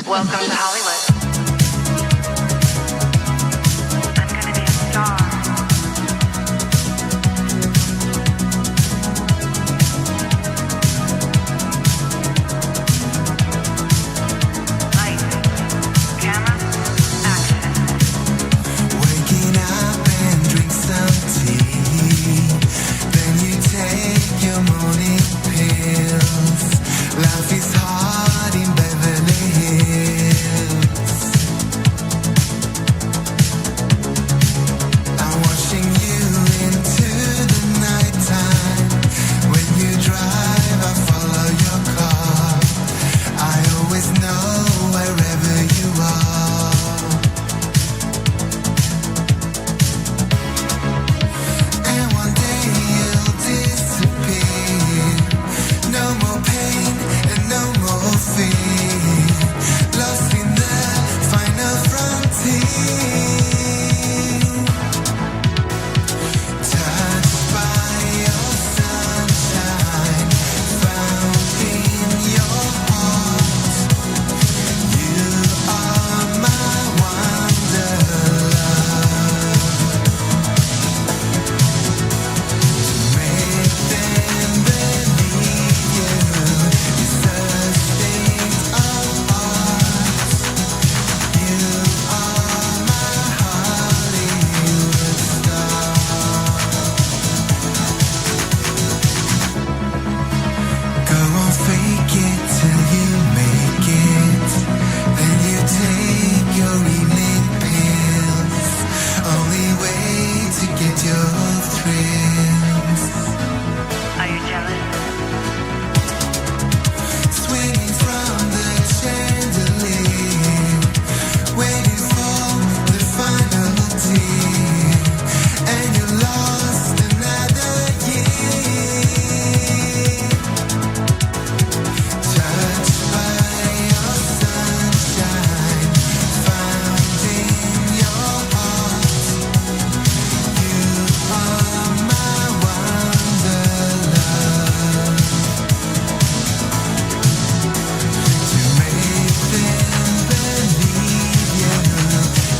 Welcome to Hollywood. I'm gonna be a star. Lights, camera, action. Waking up and drink some tea. Then you take your morning pills. Life is hard in Beverly Hills. I'm watching you into the nighttime. When you drive, I follow your car. I always know wherever you are. And one day you'll disappear. No more pain and no more fear. Lost in the final frontier. Touched by your sunshine, found in your heart. You are my wanderlust. Make them believe you is a state of art. You are my Hollywood star. Go on, fake it till you make it. Then you take your evening pills. Only way to get your thrills. Are you jealous? Swinging from the chandelier, waiting for the final tear, and you lost another year. Touched by your sunshine, found in your heart. You are my wanderlust. To make them believe you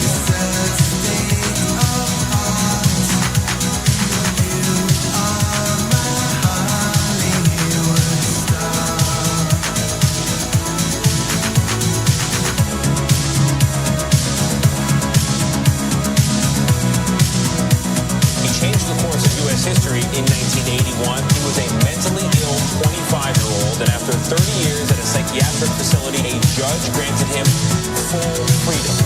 is a state of art. You are my Hollywood star. He changed the course of U.S. history in 1981. He was a mentally ill 25-year-old, and after 30 years at a psychiatric facility, a judge granted him full freedom.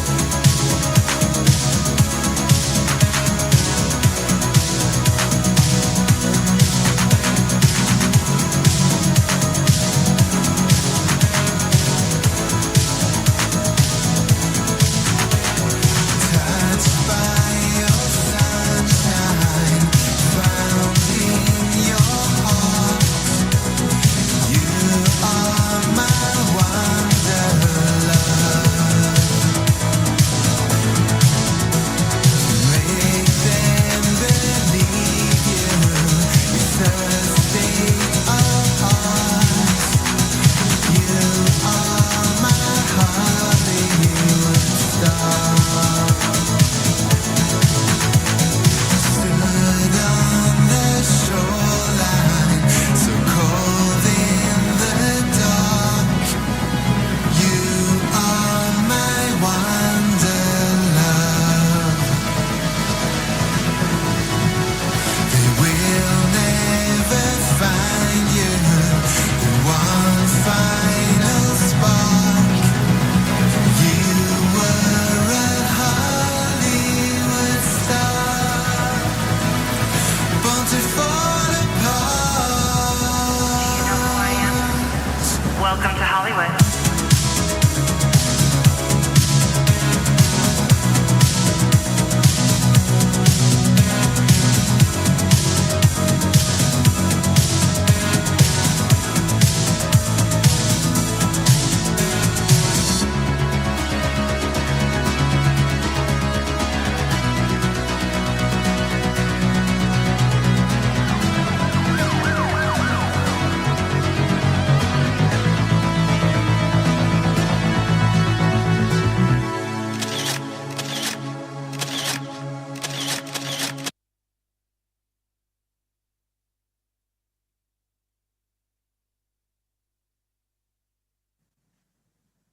Touched by your sunshine, found in your heart. You are my wanderlust.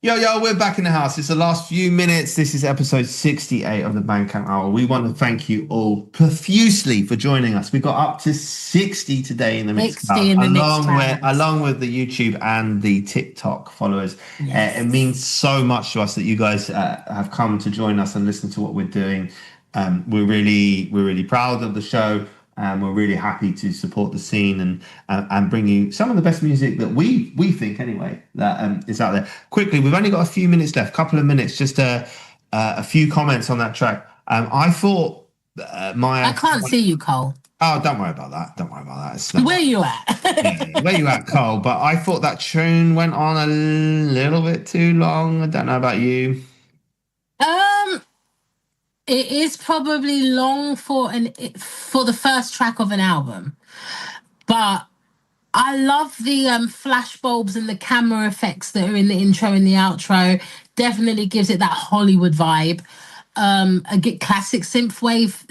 Yo, we're back in the house. It's the last few minutes. This is episode 68 of the Bandcamp Hour. We want to thank you all profusely for joining us. We got up to 60 today in the mix, along with the YouTube and the TikTok followers. Yes. It means so much to us that you guys have come to join us and listen to what we're doing. We're really proud of the show. And we're really happy to support the scene and bring you some of the best music that we think anyway that is out there. Quickly, we've only got a few minutes left, couple of minutes, just a few comments on that track. I thought I can't see you, Cole. Oh, don't worry about that. Where you at? Where you at, Cole? But I thought that tune went on a little bit too long. I don't know about you. It is probably long for the first track of an album, but I love the flash bulbs and the camera effects that are in the intro and the outro. Definitely gives it that Hollywood vibe. A classic synthwave.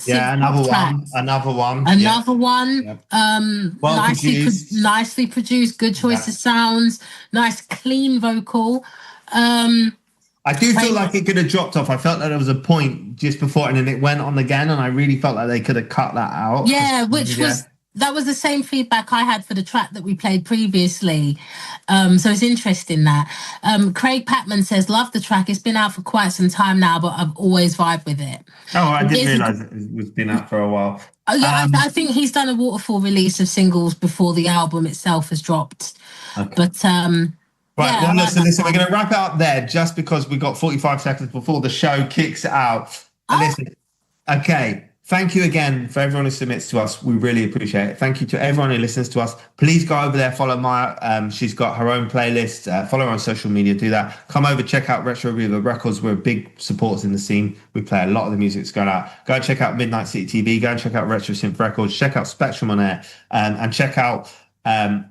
Another one. Yeah. Nicely produced. Good choice of sounds. Nice clean vocal. I do feel like it could have dropped off. I felt that there was a point just before and then it went on again, and I really felt like they could have cut that out. Yeah, that was the same feedback I had for the track that we played previously. So it's interesting that. Craig Patman says, love the track. It's been out for quite some time now, but I've always vibed with it. Oh, I didn't realise it was been out for a while. Yeah, I think he's done a waterfall release of singles before the album itself has dropped. Okay. But right, yeah, well, listen, we're going to wrap it up there just because we've got 45 seconds before the show kicks out. Listen, okay, thank you again for everyone who submits to us. We really appreciate it. Thank you to everyone who listens to us. Please go over there, follow Maya. She's got her own playlist. Follow her on social media, do that. Come over, check out Retro Reverb Records. We're big supporters in the scene. We play a lot of the music that's going out. Go and check out Midnight City TV. Go and check out Retro Synth Records. Check out Spectrum on Air, and check out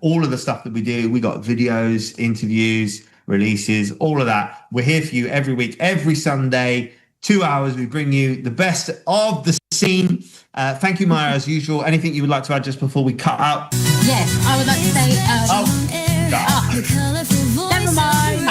all of the stuff that we do. We got videos, interviews, releases, all of that. We're here for you every week, every Sunday, 2 hours. We bring you the best of the scene. Thank you, Maya, as usual. Anything you would like to add just before we cut out? Yes, I would like to say... never mind.